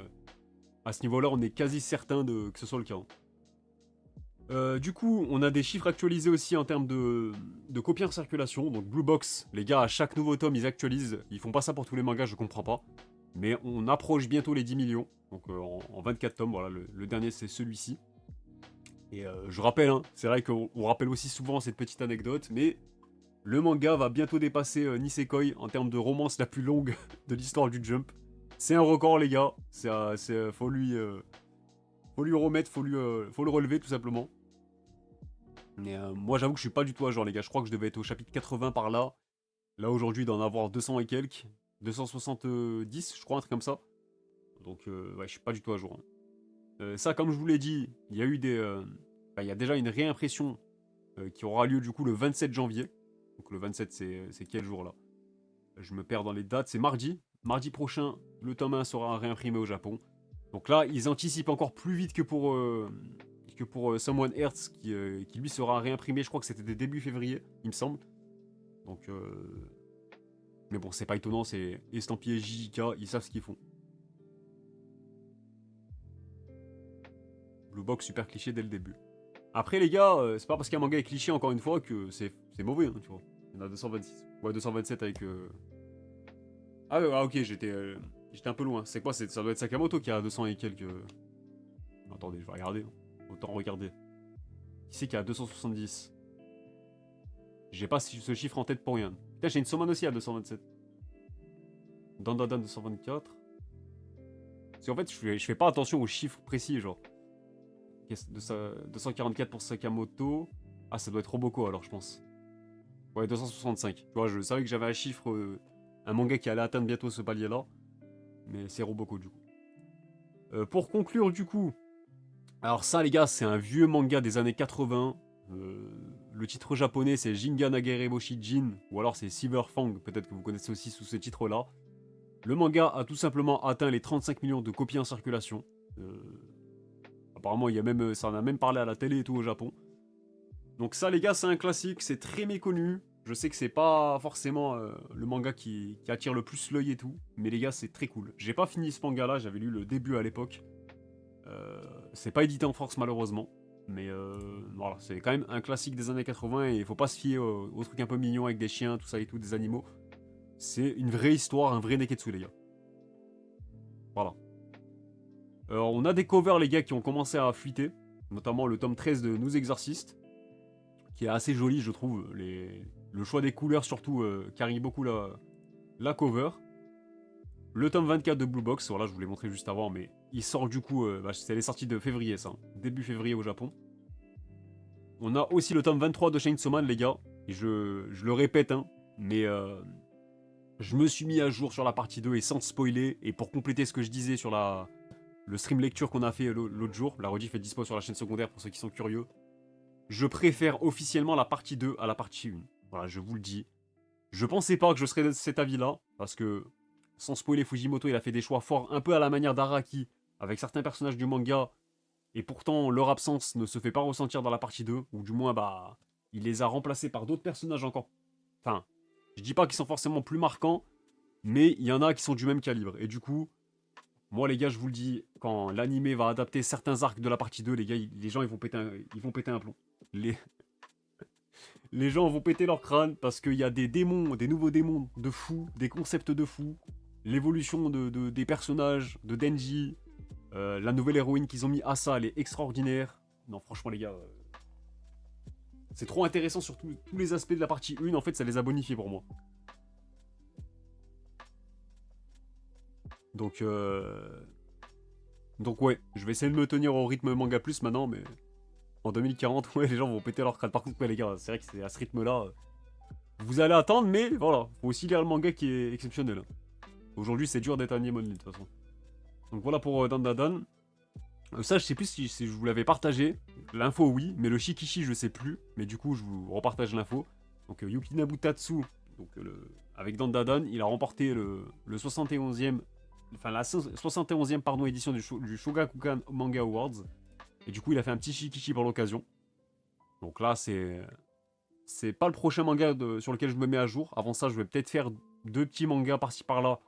À ce niveau-là, on est quasi certain que ce soit le cas. Hein. Du coup, on a des chiffres actualisés aussi en termes de copies en circulation. Donc Blue Box, les gars, à chaque nouveau tome, ils actualisent. Ils font pas ça pour tous les mangas, je comprends pas. Mais on approche bientôt les 10 millions. Donc en 24 tomes, voilà, le dernier c'est celui-ci. Et je rappelle, hein, c'est vrai qu'on rappelle aussi souvent cette petite anecdote, mais le manga va bientôt dépasser Nisekoi en termes de romance la plus longue de l'histoire du Jump. C'est un record, les gars. Faut lui remettre, faut le relever tout simplement. Mais moi, j'avoue que je suis pas du tout à genre, les gars. Je crois que je devais être au chapitre 80 par là. Là, aujourd'hui, d'en avoir 200 et quelques. 270, je crois, un truc comme ça. Donc, ouais, je suis pas du tout à jour. Hein. Ça, comme je vous l'ai dit, il y a eu il y a déjà une réimpression qui aura lieu du coup le 27 janvier. Donc, le 27, c'est quel jour là? Je me perds dans les dates. C'est mardi. Mardi prochain, le tome 1 sera réimprimé au Japon. Donc là, ils anticipent encore plus vite que pour Someone Earth, qui lui sera réimprimé, je crois que c'était début février, il me semble. Donc Mais bon, c'est pas étonnant, c'est estampillé JJK, ils savent ce qu'ils font. Blue Box super cliché dès le début. Après les gars, c'est pas parce qu'un manga est cliché encore une fois que c'est mauvais, hein, tu vois. Il y en a 226. Ouais, 227 avec... Ah, ouais, ah ok, j'étais un peu loin. C'est quoi? Ça doit être Sakamoto qui a 200 et quelques... Attendez, je vais regarder. Autant regarder. Qui c'est qui a 270? J'ai pas ce chiffre en tête pour rien. Putain, j'ai une Soman aussi à 227. Dandadan 224. Parce qu'en fait, je fais pas attention aux chiffres précis, genre. 244 pour Sakamoto. Ah, ça doit être Roboko alors, je pense. Ouais, 265. Tu vois, je savais que j'avais un chiffre, un manga qui allait atteindre bientôt ce palier-là. Mais c'est Roboko, du coup. Pour conclure, du coup. Alors ça, les gars, c'est un vieux manga des années 80. Le titre japonais, c'est Jinga Nagereboshi Jin. Ou alors c'est Silverfang, peut-être que vous connaissez aussi sous ce titre-là. Le manga a tout simplement atteint les 35 millions de copies en circulation. Apparemment, ça en a même parlé à la télé et tout au Japon. Donc ça, les gars, c'est un classique, c'est très méconnu. Je sais que c'est pas forcément le manga qui attire le plus l'œil et tout, mais les gars, c'est très cool. J'ai pas fini ce manga-là, j'avais lu le début à l'époque. C'est pas édité en France malheureusement, mais voilà, c'est quand même un classique des années 80 et il faut pas se fier aux trucs un peu mignons avec des chiens, tout ça et tout, des animaux. C'est une vraie histoire, un vrai Neketsu, les gars. Voilà. On a des covers, les gars, qui ont commencé à fuiter, notamment le tome 13 de Nous Exorcistes, qui est assez joli, je trouve. Le choix des couleurs, surtout, carry beaucoup la cover. Le tome 24 de Blue Box, voilà, je vous l'ai montré juste avant, mais il sort du coup, c'est les sorties de février, ça, début février au Japon. On a aussi le tome 23 de Chainsaw Man, les gars, et je le répète, hein, mais je me suis mis à jour sur la partie 2 et sans spoiler, et pour compléter ce que je disais sur le stream lecture qu'on a fait l'autre jour, la rediff est dispo sur la chaîne secondaire pour ceux qui sont curieux, je préfère officiellement la partie 2 à la partie 1. Voilà, je vous le dis. Je pensais pas que je serais de cet avis-là, parce que, sans spoiler, Fujimoto, il a fait des choix forts, un peu à la manière d'Araki, avec certains personnages du manga, et pourtant leur absence ne se fait pas ressentir dans la partie 2, ou du moins, bah, il les a remplacés par d'autres personnages encore. Enfin, je dis pas qu'ils sont forcément plus marquants, mais il y en a qui sont du même calibre. Et du coup, moi les gars, je vous le dis, quand l'animé va adapter certains arcs de la partie 2, les gars, les gens ils vont péter un plomb. Les gens vont péter leur crâne parce qu'il y a des démons, des nouveaux démons de fous, des concepts de fous, l'évolution des personnages, de Denji, la nouvelle héroïne qu'ils ont mis à ça, elle est extraordinaire. Non, franchement, les gars, c'est trop intéressant sur tous les aspects de la partie 1. En fait, ça les a bonifiés pour moi. Donc ouais, je vais essayer de me tenir au rythme manga plus maintenant, mais en 2040, ouais, les gens vont péter leur crâne. Par contre, ouais, les gars, c'est vrai que c'est à ce rythme-là. Vous allez attendre, mais voilà, faut aussi lire le manga qui est exceptionnel. Aujourd'hui, c'est dur d'être anime only, de toute façon. Donc voilà pour Dandadan. Ça, je sais plus si je vous l'avais partagé. L'info, oui, mais le Shikishi, je sais plus. Mais du coup, je vous repartage l'info. Donc Yukinabu Tatsu, donc, avec Dandadan, il a remporté le 71e, enfin la 71e pardon, édition du Shogakukan Manga Awards. Et du coup, il a fait un petit Shikishi pour l'occasion. Donc là, c'est pas le prochain manga sur lequel je me mets à jour. Avant ça, je vais peut-être faire 2 petits mangas par-ci par-là.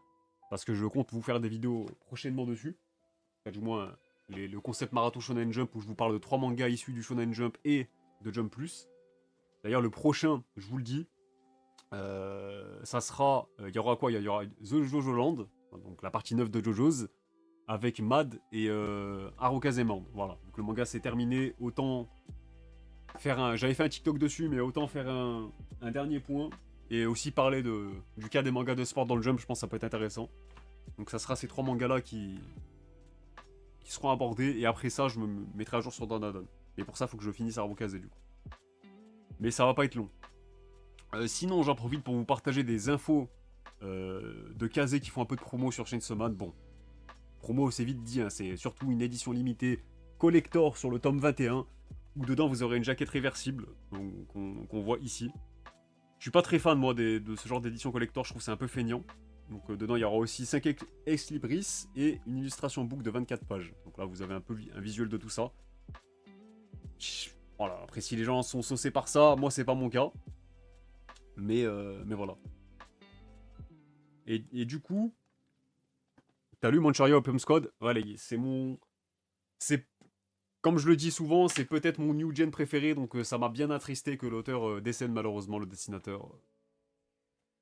Parce que je compte vous faire des vidéos prochainement dessus. Enfin, du moins, le concept Marathon Shonen Jump où je vous parle de 3 mangas issus du Shonen Jump et de Jump Plus. D'ailleurs, le prochain, je vous le dis, ça sera... Il y aura quoi? Il y aura The Jojo Land, donc la partie 9 de Jojo's, avec Mad et Harukazemon. Voilà, donc le manga c'est terminé. Autant faire un... J'avais fait un TikTok dessus, mais autant faire un dernier point. Et aussi parler du cas des mangas de sport dans le Jump, je pense que ça peut être intéressant. Donc ça sera ces 3 mangas-là qui seront abordés. Et après ça, je me mettrai à jour sur Dandadan. Et pour ça, il faut que je finisse Harukase du coup. Mais ça va pas être long. Sinon, j'en profite pour vous partager des infos de Kazé qui font un peu de promo sur Chainsaw Man. Bon, promo, c'est vite dit, hein, c'est surtout une édition limitée collector sur le tome 21, où dedans vous aurez une jaquette réversible, qu'on voit ici. Je suis pas très fan, moi, de ce genre d'édition collector, je trouve que c'est un peu feignant. Donc dedans, il y aura aussi 5 ex-libris et une illustration book de 24 pages. Donc là, vous avez un peu un visuel de tout ça. Voilà, après, si les gens sont saucés par ça, moi, c'est pas mon cas. Mais voilà. Et du coup, t'as lu Manchuria Opium Squad? Ouais, c'est mon. C'est, comme je le dis souvent, c'est peut-être mon new gen préféré, donc ça m'a bien attristé que l'auteur décède malheureusement, le dessinateur.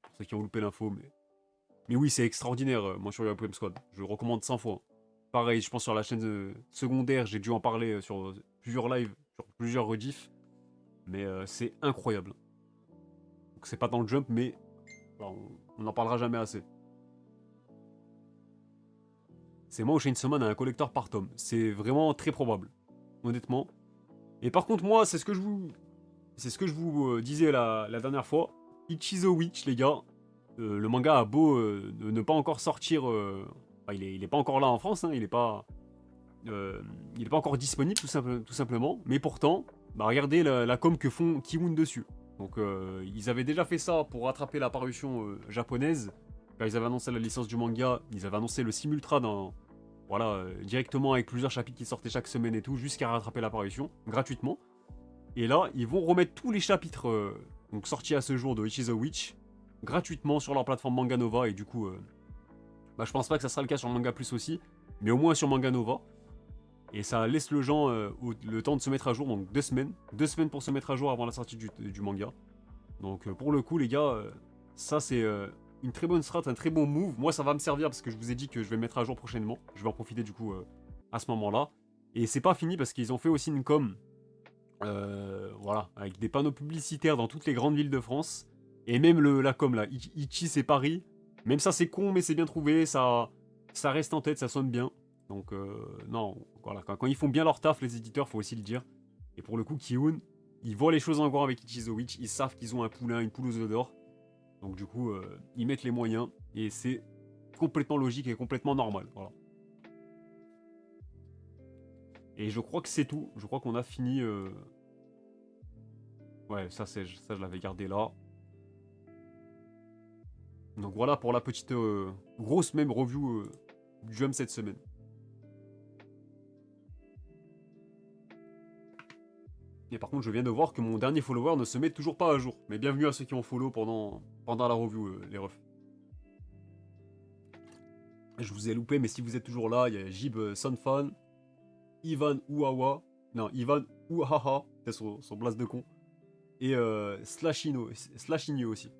Pour ceux qui ont loupé l'info, mais oui, c'est extraordinaire, Manchuria Opium Squad. Je le recommande 100 fois. Pareil, je pense sur la chaîne secondaire, j'ai dû en parler sur plusieurs lives, sur plusieurs rediffs, mais c'est incroyable. Donc c'est pas dans le jump, mais voilà, on n'en parlera jamais assez. C'est moi ou Chainsaw Man a un collector par tome. C'est vraiment très probable, honnêtement. Et par contre, moi, c'est ce que je vous disais la dernière fois. Ichizo Witch, les gars, le manga a beau ne pas encore sortir. Enfin, il est pas encore là en France, hein, il est pas encore disponible tout simplement. Mais pourtant, bah, regardez la com que font Kiwun dessus. Donc ils avaient déjà fait ça pour rattraper la parution japonaise. Quand ils avaient annoncé la licence du manga, ils avaient annoncé le Simultra voilà, directement avec plusieurs chapitres qui sortaient chaque semaine et tout, jusqu'à rattraper l'apparition, gratuitement. Et là, ils vont remettre tous les chapitres donc sortis à ce jour de Ichizo Witch gratuitement sur leur plateforme Manga Nova. Et du coup, bah, je pense pas que ça sera le cas sur Manga Plus aussi, mais au moins sur Manga Nova. Et ça laisse le gens le temps de se mettre à jour, donc 2 semaines. 2 semaines pour se mettre à jour avant la sortie du manga. Donc pour le coup, les gars, ça c'est une très bonne strat, un très bon move. Moi, ça va me servir parce que je vous ai dit que je vais me mettre à jour prochainement. Je vais en profiter du coup à ce moment-là. Et c'est pas fini parce qu'ils ont fait aussi une com, voilà, avec des panneaux publicitaires dans toutes les grandes villes de France. Et même la com là, Ichi c'est Paris. Même ça c'est con, mais c'est bien trouvé. Ça reste en tête, ça sonne bien. Donc non, voilà, quand ils font bien leur taf, les éditeurs, faut aussi le dire. Et pour le coup, Kiun, ils voient les choses en grand avec Ichizo Witch. Ils savent qu'ils ont un poulain, une poule aux œufs d'or. Donc du coup, ils mettent les moyens et c'est complètement logique et complètement normal. Voilà. Et je crois que c'est tout. Je crois qu'on a fini. Ouais, ça je l'avais gardé là. Donc voilà pour la petite grosse même review du Jump cette semaine. Et par contre, je viens de voir que mon dernier follower ne se met toujours pas à jour. Mais bienvenue à ceux qui ont follow pendant la review, les refs. Je vous ai loupé, mais si vous êtes toujours là, il y a Jib Sunfan, Ivan Ouawa, non, Ivan Ouahaha, c'est son blast de con, et Slashino aussi.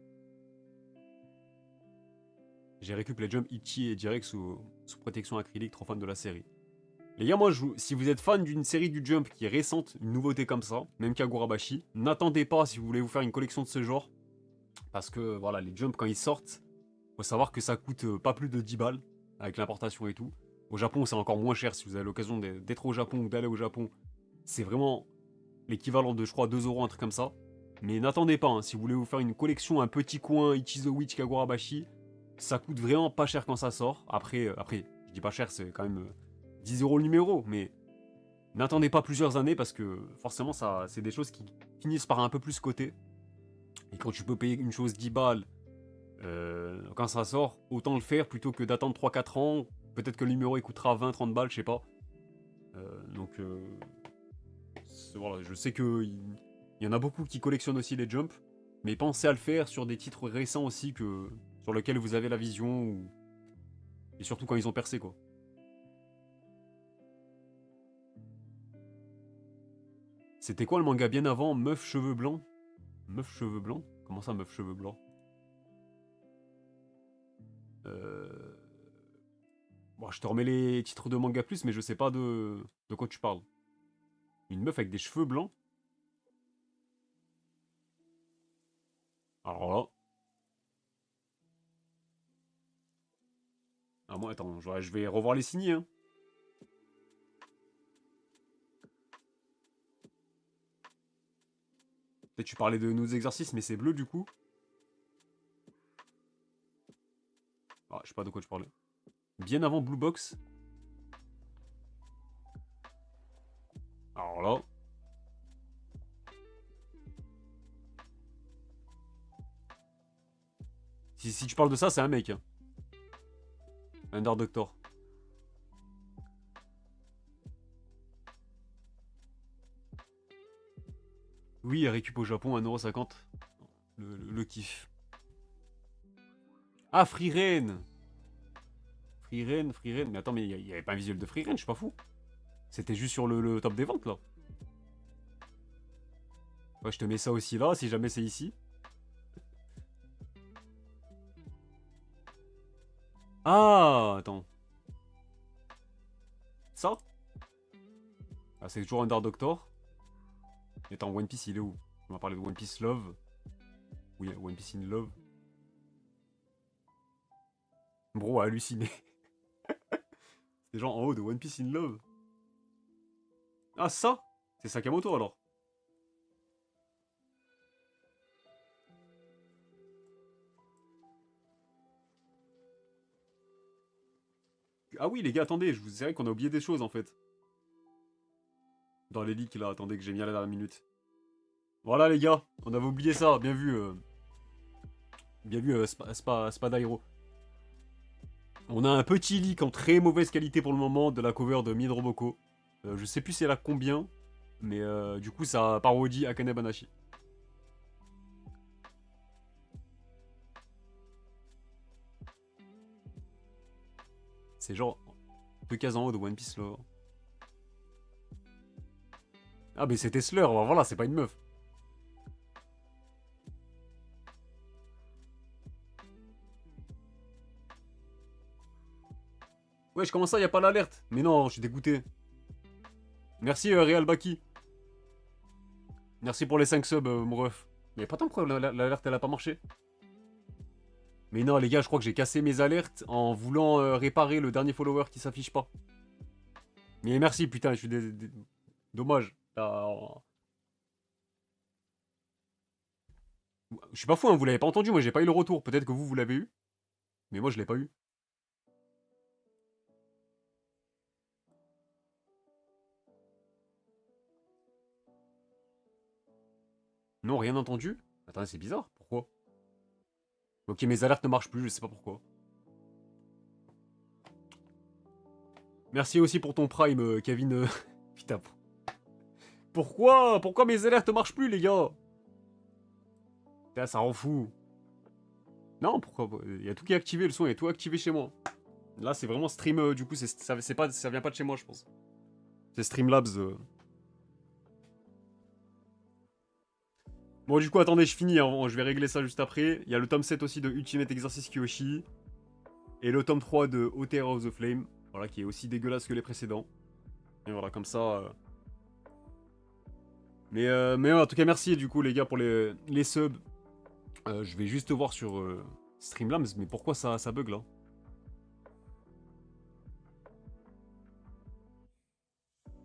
J'ai récupéré les jumps Ichi et Direct sous protection acrylique, trop fan de la série. Les gars, moi, si vous êtes fan d'une série du Jump qui est récente, une nouveauté comme ça, même Kagurabashi, n'attendez pas si vous voulez vous faire une collection de ce genre, parce que voilà, les Jump quand ils sortent, faut savoir que ça coûte pas plus de 10 balles, avec l'importation et tout. Au Japon, c'est encore moins cher si vous avez l'occasion d'être au Japon ou d'aller au Japon. C'est vraiment l'équivalent de, je crois, 2 euros, un truc comme ça. Mais n'attendez pas, hein, si vous voulez vous faire une collection, un petit coin Ichizo Witch Kagurabashi, ça coûte vraiment pas cher quand ça sort. Après je dis pas cher, c'est quand même 10 euros le numéro, mais n'attendez pas plusieurs années parce que forcément, ça, c'est des choses qui finissent par un peu plus coter. Et quand tu peux payer une chose 10 balles quand ça sort, autant le faire plutôt que d'attendre 3 4 ans. Peut-être que le numéro il coûtera 20 30 balles, je sais pas. Donc voilà, je sais qu'il y en a beaucoup qui collectionnent aussi les jumps, mais pensez à le faire sur des titres récents aussi sur lesquels vous avez la vision, et surtout quand ils ont percé quoi. C'était quoi le manga bien avant Meuf cheveux blancs? Meuf cheveux blancs? Comment ça meuf cheveux blancs? Euh... Bon, je te remets les titres de manga plus, mais je sais pas de quoi tu parles. Une meuf avec des cheveux blancs? Alors là. Ah, moi, attends, je vais revoir les signés, hein. Peut-être tu parlais de nos exercices, mais c'est bleu du coup. Ah, je sais pas de quoi tu parlais. Bien avant Blue Box. Alors là. Si tu parles de ça, c'est un mec, hein. Under Doctor. Oui, récup au Japon, 1,50€. Le kiff. Ah, Free Reign. Free Reign, Free Reign. Mais attends, mais il y avait pas un visuel de Free Reign, je suis pas fou. C'était juste sur le top des ventes, là. Ouais, je te mets ça aussi là, si jamais c'est ici. Ah, attends. Ça? Ah, c'est toujours Under Doctor. Et attends, One Piece, il est où? On va parler de One Piece Love. Oui, One Piece in Love. Bro a halluciné. C'est genre en haut de One Piece in Love. Ah, ça? C'est Sakamoto alors. Ah oui, les gars, attendez, je vous dirais qu'on a oublié des choses en fait. Dans les leaks là, attendez que j'ai mis à la dernière minute. Voilà les gars, on avait oublié ça, bien vu Spadairo. On a un petit leak en très mauvaise qualité pour le moment de la cover de Midroboko. Je sais plus c'est la combien, mais du coup ça parodie Akane Banashi. C'est genre peu cas en haut de One Piece là. Ah mais c'était Slur, voilà, c'est pas une meuf. Wesh, comment ça, y a pas l'alerte? Mais non, je suis dégoûté. Merci Real Baki. Merci pour les 5 subs, mon ref. Mais pas tant que l'alerte elle a pas marché. Mais non, les gars, je crois que j'ai cassé mes alertes en voulant réparer le dernier follower qui s'affiche pas. Mais merci, putain, je suis dommage. Je suis pas fou, hein, vous l'avez pas entendu, moi j'ai pas eu le retour. Peut-être que vous l'avez eu. Mais moi je l'ai pas eu. Non, rien entendu. Attendez, c'est bizarre. Pourquoi? Ok, mes alertes ne marchent plus, je sais pas pourquoi. Merci aussi pour ton prime, Kevin. Putain. Pourquoi mes alertes ne marchent plus, les gars? Putain, ça rend fou. Non, pourquoi? Il y a tout qui est activé, le son est tout activé chez moi. Là, c'est vraiment stream, du coup, ça vient pas de chez moi, je pense. C'est Streamlabs. Bon, du coup, attendez, je finis, hein, je vais régler ça juste après. Il y a le tome 7 aussi de Ultimate Exercise Kyoshi. Et le tome 3 de Hotel of the Flame. Voilà, qui est aussi dégueulasse que les précédents. Et voilà, comme ça. Mais en tout cas, merci du coup, les gars, pour les subs. Je vais juste voir sur Streamlabs, mais pourquoi ça bug là?